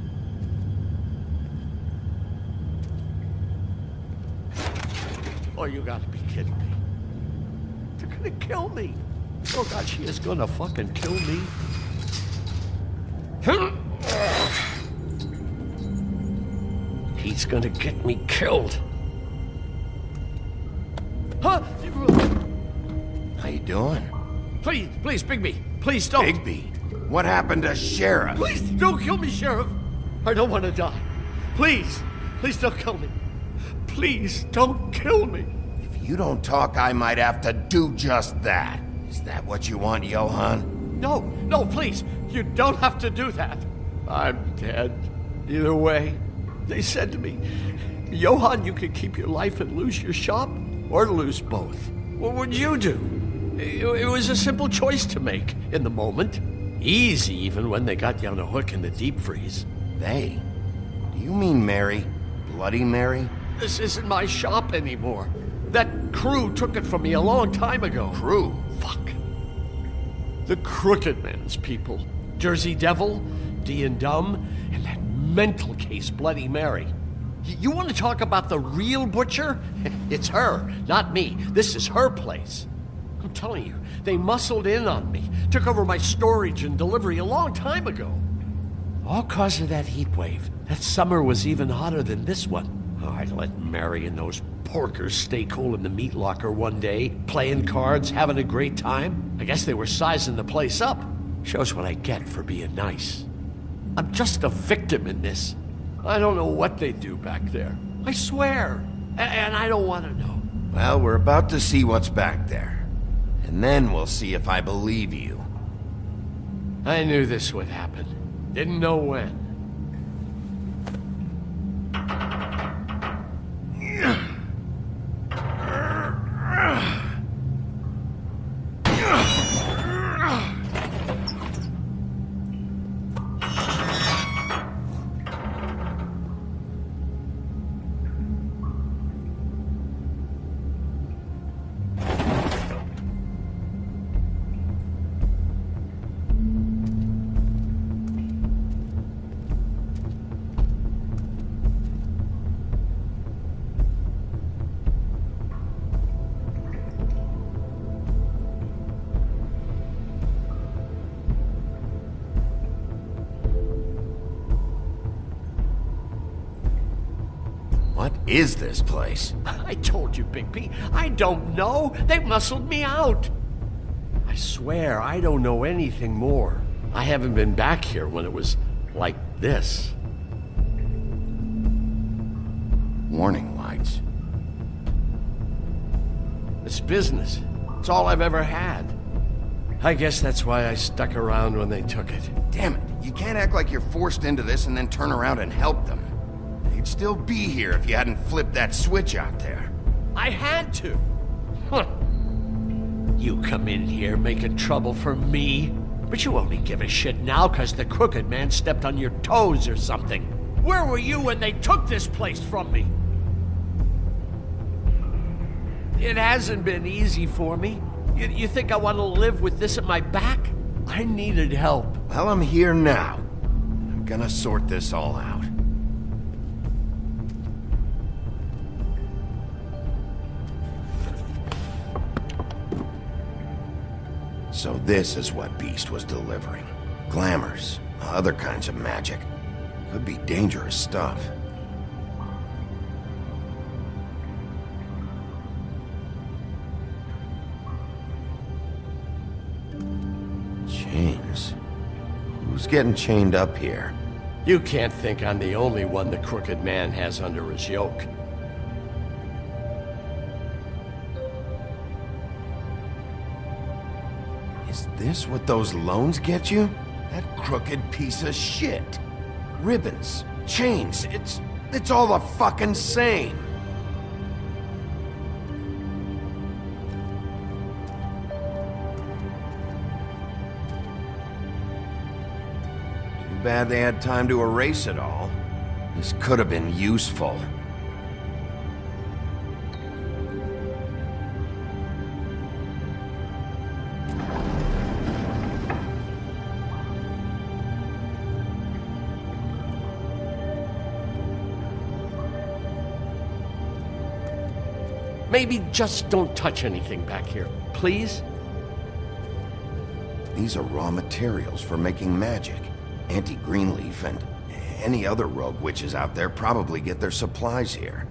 Oh, you gotta be kidding me. They're gonna kill me. Oh, God, she is gonna fucking kill me. He's gonna get me killed. Huh? How you doing? Please, Bigby. Please don't. Bigby? What happened to Sheriff? Please don't kill me, Sheriff. I don't want to die. Please don't kill me. Please don't kill me. If you don't talk, I might have to do just that. Is that what you want, Johan? No, please. You don't have to do that. I'm dead. Either way. They said to me, Johan, you could keep your life and lose your shop, or lose both. What would you do? It was a simple choice to make in the moment. Easy, even when they got you on a hook in the deep freeze. They? Do you mean Mary? Bloody Mary? This isn't my shop anymore. That crew took it from me a long time ago. Crew? Fuck. The Crooked Man's people. Jersey Devil, D and Dumb, and that mental case, Bloody Mary. You want to talk about the real butcher? It's her, not me. This is her place. I'm telling you, they muscled in on me, took over my storage and delivery a long time ago. All cause of that heat wave. That summer was even hotter than this one. Oh, I'd let Mary and those porkers stay cool in the meat locker one day, playing cards, having a great time. I guess they were sizing the place up. Shows what I get for being nice. I'm just a victim in this. I don't know what they do back there. I swear. And I don't want to know. Well, we're about to see what's back there. And then we'll see if I believe you. I knew this would happen. Didn't know when. What is this place? I told you, Bigby. I don't know. They muscled me out. I swear, I don't know anything more. I haven't been back here when it was like this. Warning lights. It's business. It's all I've ever had. I guess that's why I stuck around when they took it. Damn it. You can't act like you're forced into this and then turn around and help them. They'd still be here if you hadn't flipped that switch out there. I had to. Huh. You come in here making trouble for me, but you only give a shit now because the Crooked Man stepped on your toes or something. Where were you when they took this place from me? It hasn't been easy for me. You think I want to live with this at my back? I needed help. Well, I'm here now. I'm gonna sort this all out. So this is what Beast was delivering. Glamours, other kinds of magic. Could be dangerous stuff. Chains. Who's getting chained up here? You can't think I'm the only one the Crooked Man has under his yoke. Is this what those loans get you? That crooked piece of shit. Ribbons, chains, it's all the fucking same. Too bad they had time to erase it all. This could have been useful. Maybe just don't touch anything back here, please? These are raw materials for making magic. Auntie Greenleaf and any other rogue witches out there probably get their supplies here.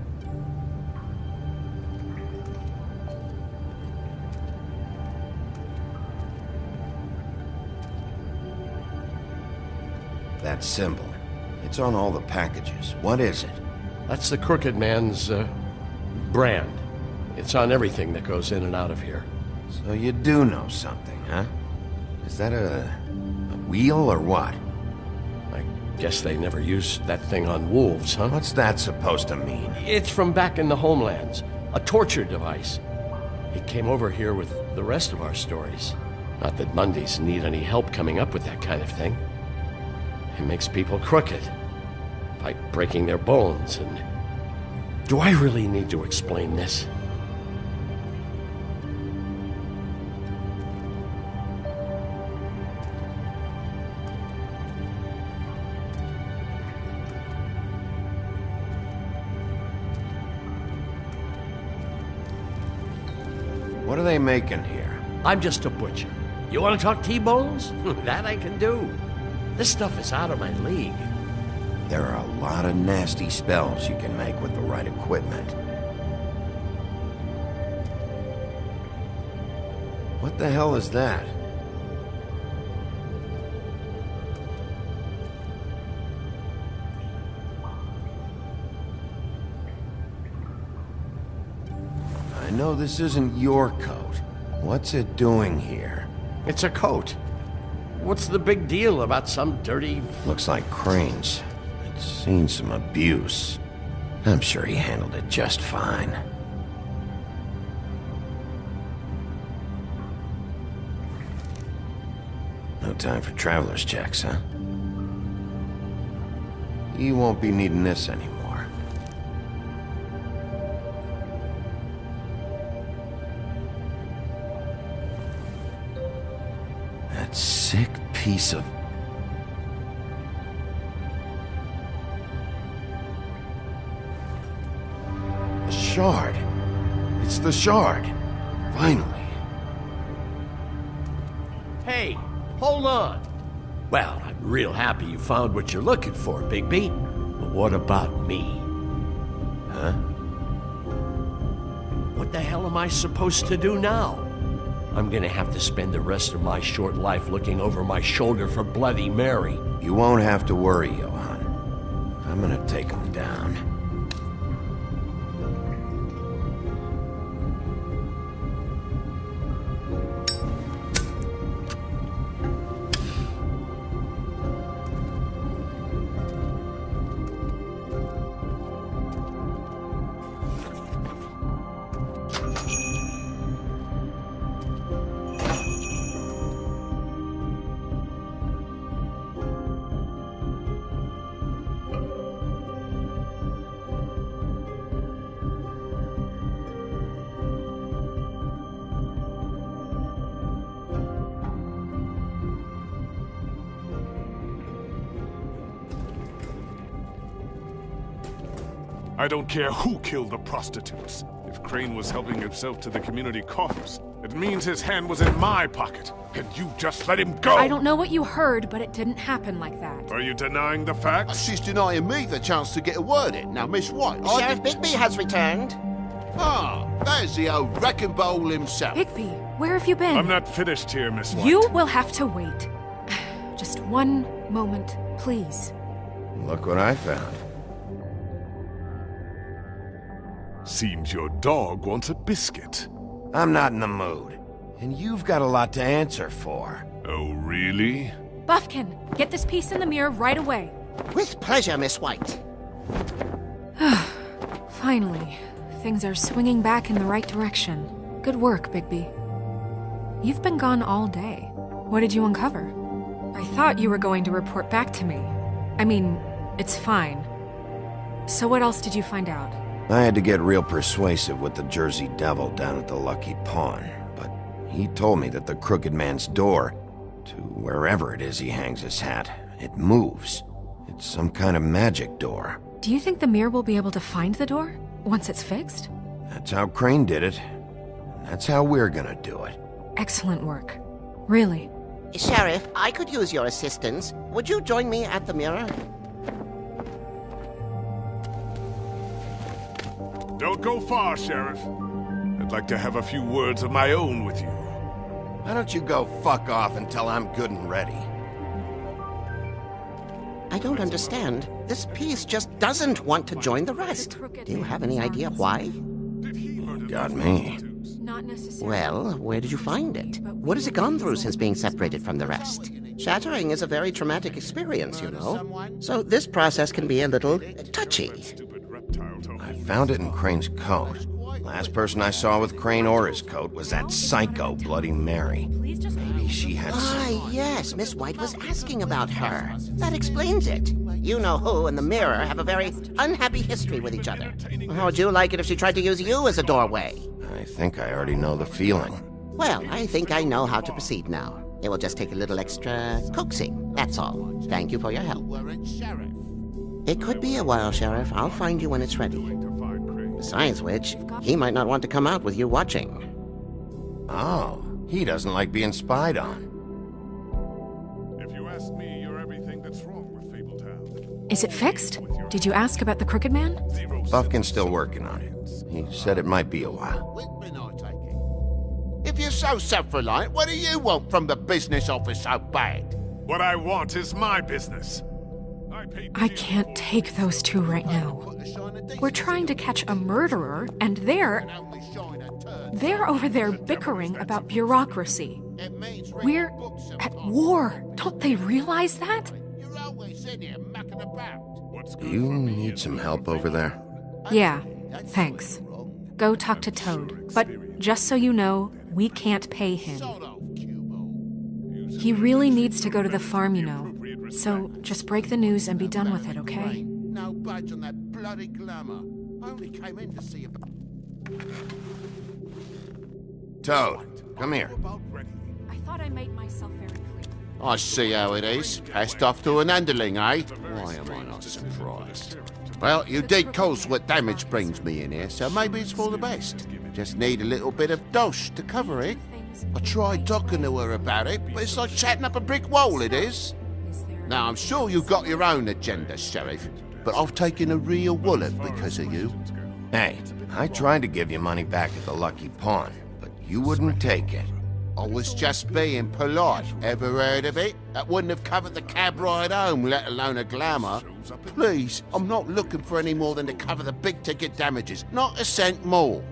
That symbol. It's on all the packages. What is it? That's the Crooked Man's, brand. It's on everything that goes in and out of here. So you do know something, huh? Is that a wheel or what? I guess they never used that thing on wolves, huh? What's that supposed to mean? It's from back in the homelands. A torture device. It came over here with the rest of our stories. Not that Mundies need any help coming up with that kind of thing. It makes people crooked. By breaking their bones and... Do I really need to explain this? What are they making here? I'm just a butcher. You want to talk T-bones? That I can do. This stuff is out of my league. There are a lot of nasty spells you can make with the right equipment. What the hell is that? I know this isn't your coat. What's it doing here? It's a coat. What's the big deal about some dirty... Looks like Crane's. It's seen some abuse. I'm sure he handled it just fine. No time for traveler's checks, huh? You won't be needing this anymore. That sick piece of... The shard. It's the shard. Finally. Hey, hold on. Well, I'm real happy you found what you're looking for, Bigby. But what about me? Huh? What the hell am I supposed to do now? I'm gonna have to spend the rest of my short life looking over my shoulder for Bloody Mary. You won't have to worry, Johann. I'm gonna take him down. I don't care who killed the prostitutes. If Crane was helping himself to the community coffers, it means his hand was in my pocket, and you just let him go! I don't know what you heard, but it didn't happen like that. Are you denying the facts? She's denying me the chance to get a word in. Now, Miss White, Sheriff Bigby has returned. Ah, there's the old wrecking bowl himself. Bigby, where have you been? I'm not finished here, Miss White. You will have to wait. Just one moment, please. Look what I found. Seems your dog wants a biscuit. I'm not in the mood. And you've got a lot to answer for. Oh, really? Buffkin, get this piece in the mirror right away. With pleasure, Miss White. Finally, things are swinging back in the right direction. Good work, Bigby. You've been gone all day. What did you uncover? I thought you were going to report back to me. I mean, it's fine. So what else did you find out? I had to get real persuasive with the Jersey Devil down at the Lucky Pawn, but he told me that the Crooked Man's door, to wherever it is he hangs his hat, it moves. It's some kind of magic door. Do you think the mirror will be able to find the door once it's fixed? That's how Crane did it. And that's how we're gonna do it. Excellent work. Really. Sheriff, I could use your assistance. Would you join me at the mirror? Don't go far, Sheriff. I'd like to have a few words of my own with you. Why don't you go fuck off until I'm good and ready? I don't understand. This piece just doesn't want to join the rest. Do you have any idea why? You got me. Not necessarily. Well, where did you find it? What has it gone through since being separated from the rest? Shattering is a very traumatic experience, you know. So this process can be a little touchy. I found it in Crane's coat. Last person I saw with Crane or his coat was that psycho Bloody Mary. Maybe she had some... yes, Miss White was asking about her. That explains it. You know who and the mirror have a very unhappy history with each other. How would you like it if she tried to use you as a doorway? I think I already know the feeling. Well, I think I know how to proceed now. It will just take a little extra coaxing, that's all. Thank you for your help. It could be a while, Sheriff. I'll find you when it's ready. Besides which, he might not want to come out with you watching. Oh, he doesn't like being spied on. If you ask me, you're everything that's wrong with Fabletown. Is it fixed? Did you ask about the Crooked Man? Buffkin's still working on it. He said it might be a while. If you're so self-reliant, what do you want from the business office so bad? What I want is my business. I can't take those two right now. We're trying to catch a murderer, and they're over there bickering about bureaucracy. It means We're at war. Don't they realize that? You're always in here mucking about. Do you need some help over there? Yeah, thanks. Go talk to Toad. But just so you know, we can't pay him. He really needs to go to the farm, you know. So just break the news and be done with it, okay? No budge on that bloody glamour. I only came in to see about... Toad, come here. I thought I made myself very clear. I see how it is. Passed off to an underling, eh? Why am I not surprised? Well, you did cause what damage brings me in here, so maybe it's for the best. Just need a little bit of dosh to cover it. I tried talking to her about it, but it's like chatting up a brick wall, it is. Now, I'm sure you've got your own agenda, Sheriff, but I've taken a real wallet because of you. Hey, I tried to give you money back at the Lucky Pawn, but you wouldn't take it. I was just being polite. Ever heard of it? That wouldn't have covered the cab ride home, let alone a glamour. Please, I'm not looking for any more than to cover the big-ticket damages. Not a cent more.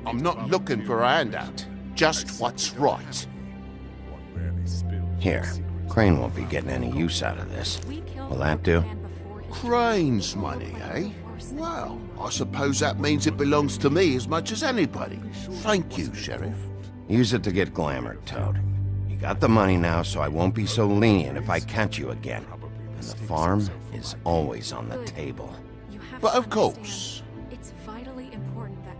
I'm not looking for a handout. Just what's right. Here, Crane won't be getting any use out of this. Will that do? Crane's money, eh? Well, I suppose that means it belongs to me as much as anybody. Thank you, Sheriff. Use it to get glamored, Toad. You got the money now, so I won't be so lenient if I catch you again. And the farm is always on the table. But of course. It's vitally important that...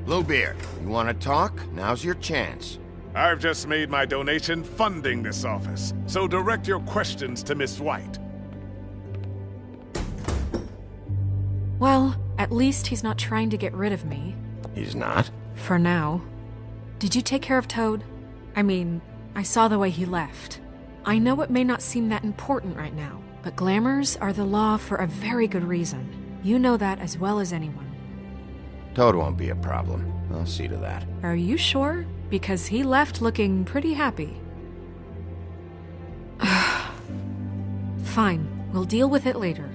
Bluebeard, you want to talk? Now's your chance. I've just made my donation funding this office, so direct your questions to Miss White. Well, at least he's not trying to get rid of me. He's not? For now. Did you take care of Toad? I mean, I saw the way he left. I know it may not seem that important right now, but glamours are the law for a very good reason. You know that as well as anyone. Toad won't be a problem. I'll see to that. Are you sure? Because he left looking pretty happy. Fine, we'll deal with it later.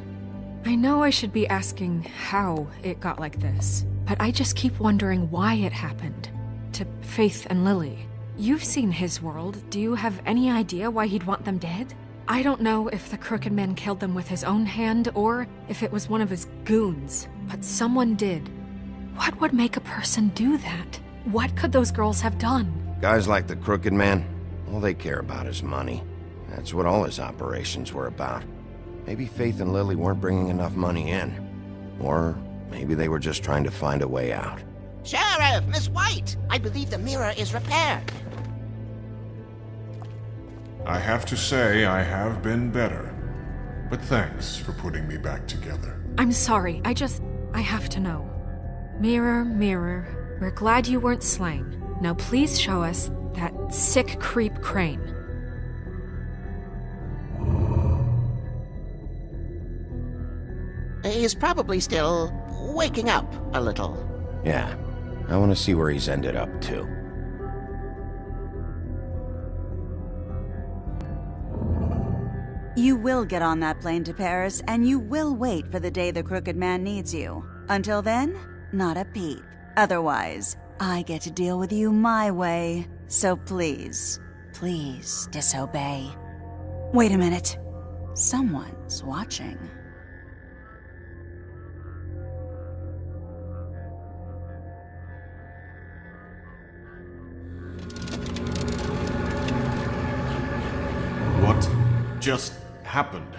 I know I should be asking how it got like this, but I just keep wondering why it happened. To Faith and Lily. You've seen his world. Do you have any idea why he'd want them dead? I don't know if the Crooked Man killed them with his own hand or if it was one of his goons, but someone did. What would make a person do that? What could those girls have done? Guys like the Crooked Man, all they care about is money. That's what all his operations were about. Maybe Faith and Lily weren't bringing enough money in. Or maybe they were just trying to find a way out. Sheriff, Miss White! I believe the mirror is repaired. I have to say I have been better. But thanks for putting me back together. I'm sorry, I have to know. Mirror, mirror, we're glad you weren't slain. Now please show us that sick creep Crane. He's probably still waking up a little. Yeah, I want to see where he's ended up, too. You will get on that plane to Paris, and you will wait for the day the Crooked Man needs you. Until then, not a peep. Otherwise, I get to deal with you my way. So please, please disobey. Wait a minute. Someone's watching. What just happened?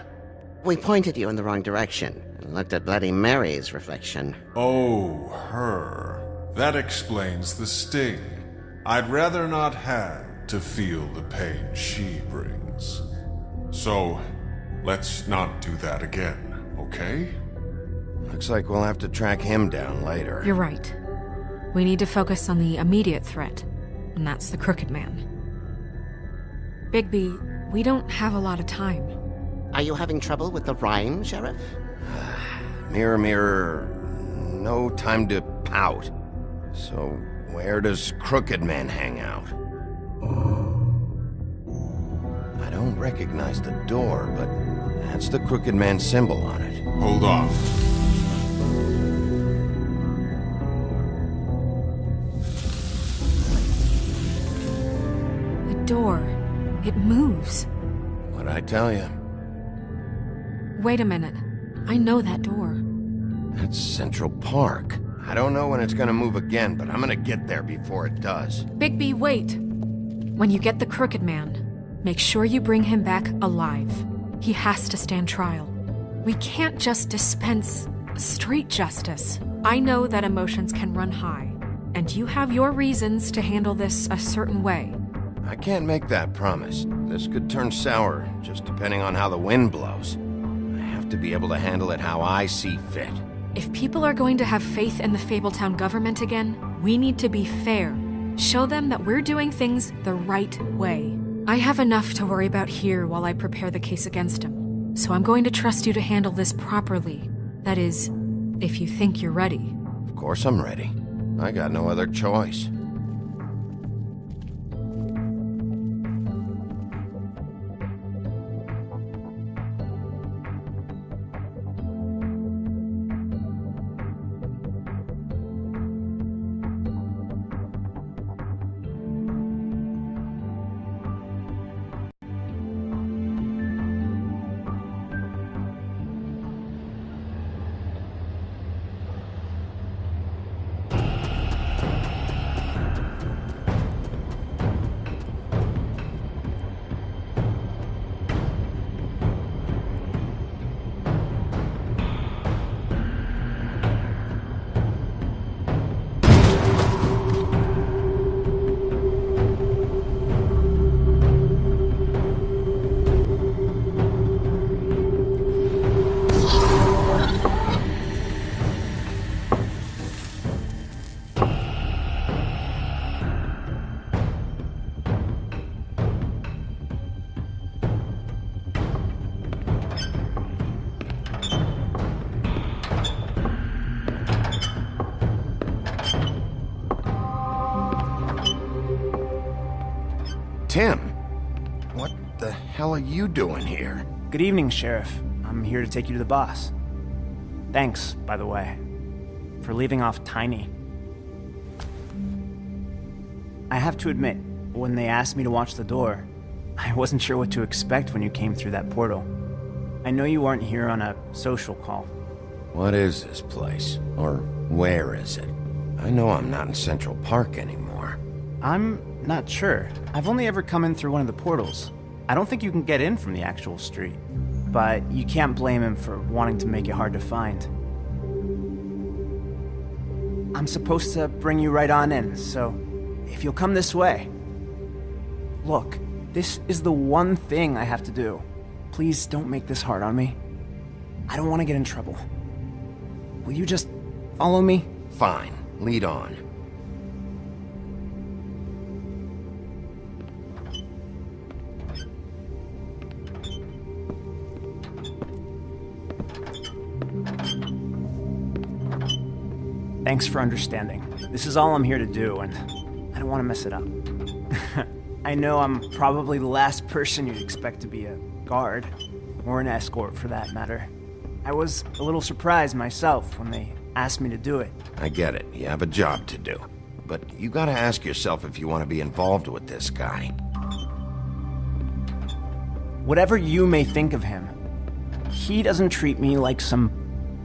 We pointed you in the wrong direction and looked at Bloody Mary's reflection. Oh, her. That explains the sting. I'd rather not have to feel the pain she brings. So, let's not do that again, okay? Looks like we'll have to track him down later. You're right. We need to focus on the immediate threat, and that's the Crooked Man. Bigby, we don't have a lot of time. Are you having trouble with the rhyme, Sheriff? Mirror, mirror, no time to pout. So, where does Crooked Man hang out? I don't recognize the door, but That's the Crooked Man symbol on it. Hold off. The door. It moves. What'd I tell you? Wait a minute. I know that door. That's Central Park. I don't know when it's gonna move again, but I'm gonna get there before it does. Bigby, wait. When you get the Crooked Man, make sure you bring him back alive. He has to stand trial. We can't just dispense street justice. I know that emotions can run high, and you have your reasons to handle this a certain way. I can't make that promise. This could turn sour, just depending on how the wind blows. I have to be able to handle it how I see fit. If people are going to have faith in the Fabletown government again, we need to be fair. Show them that we're doing things the right way. I have enough to worry about here while I prepare the case against him. So I'm going to trust you to handle this properly. That is, if you think you're ready. Of course I'm ready. I got no other choice. Tim, what the hell are you doing here? Good evening, Sheriff. I'm here to take you to the boss. Thanks, by the way, for leaving off Tiny. I have to admit, when they asked me to watch the door, I wasn't sure what to expect when you came through that portal. I know you aren't here on a social call. What is this place? Or where is it? I know I'm not in Central Park anymore. I'm not sure. I've only ever come in through one of the portals. I don't think you can get in from the actual street. But you can't blame him for wanting to make it hard to find. I'm supposed to bring you right on in, so if you'll come this way. Look, this is the one thing I have to do. Please don't make this hard on me. I don't want to get in trouble. Will you just follow me? Fine. Lead on. Thanks for understanding. This is all I'm here to do, and I don't want to mess it up. I know I'm probably the last person you'd expect to be a guard, or an escort for that matter. I was a little surprised myself when they asked me to do it. I get it. You have a job to do. But you gotta ask yourself if you want to be involved with this guy. Whatever you may think of him, he doesn't treat me like some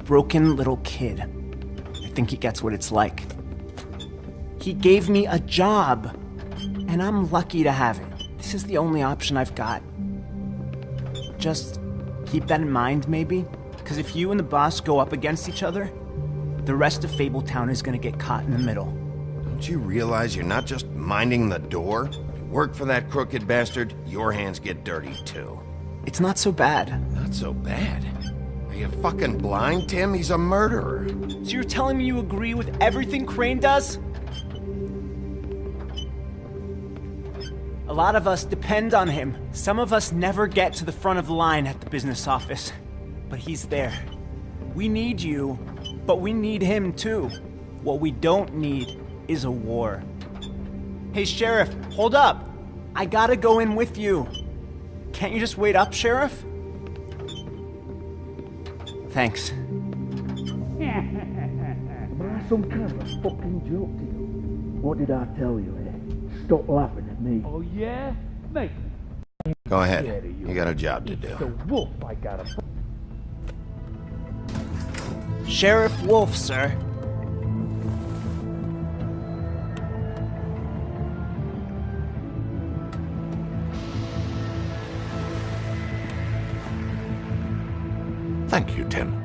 broken little kid. I think he gets what it's like. He gave me a job, and I'm lucky to have it. This is the only option I've got. Just keep that in mind, maybe? Because if you and the boss go up against each other, the rest of Fabletown is gonna get caught in the middle. Don't you realize you're not just minding the door? You work for that crooked bastard, your hands get dirty too. It's not so bad. Not so bad? Are you fucking blind, Tim? He's a murderer. So you're telling me you agree with everything Crane does? A lot of us depend on him. Some of us never get to the front of the line at the business office. But he's there. We need you, but we need him too. What we don't need is a war. Hey, Sheriff, hold up. I gotta go in with you. Can't you just wait up, Sheriff? Thanks. Some kind of a fucking joke to you. What did I tell you, eh? Stop laughing at me. Oh, yeah? Make me. Go ahead. You got a job to do. The wolf I got a... Sheriff Wolf, sir. Thank you, Tim.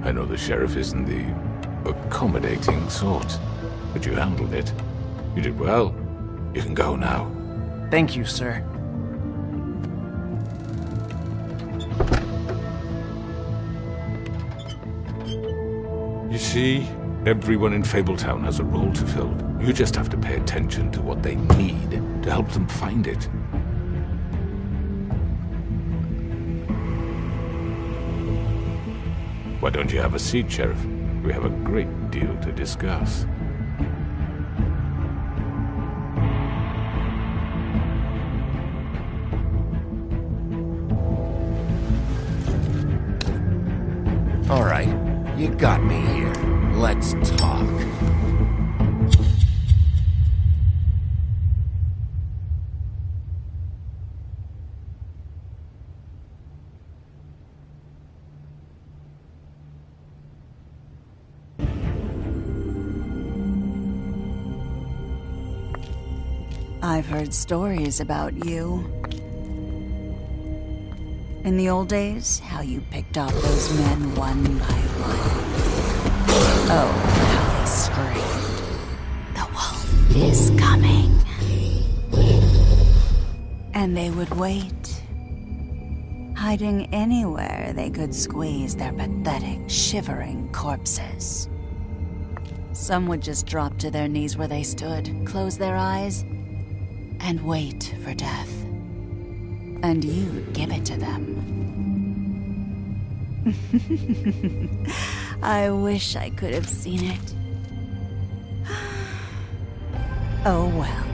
I know the sheriff isn't the accommodating sort, but you handled it. You did well. You can go now. Thank you, sir. You see, everyone in Fabletown has a role to fill. You just have to pay attention to what they need to help them find it. Why don't you have a seat, Sheriff? We have a great deal to discuss. All right, you got me here. Let's talk. I've heard stories about you. In the old days, how you picked off those men one by one. Oh, how they screamed. The wolf is coming. And they would wait, hiding anywhere they could squeeze their pathetic, shivering corpses. Some would just drop to their knees where they stood, close their eyes, and wait for death. And you'd give it to them. I wish I could have seen it. Oh well.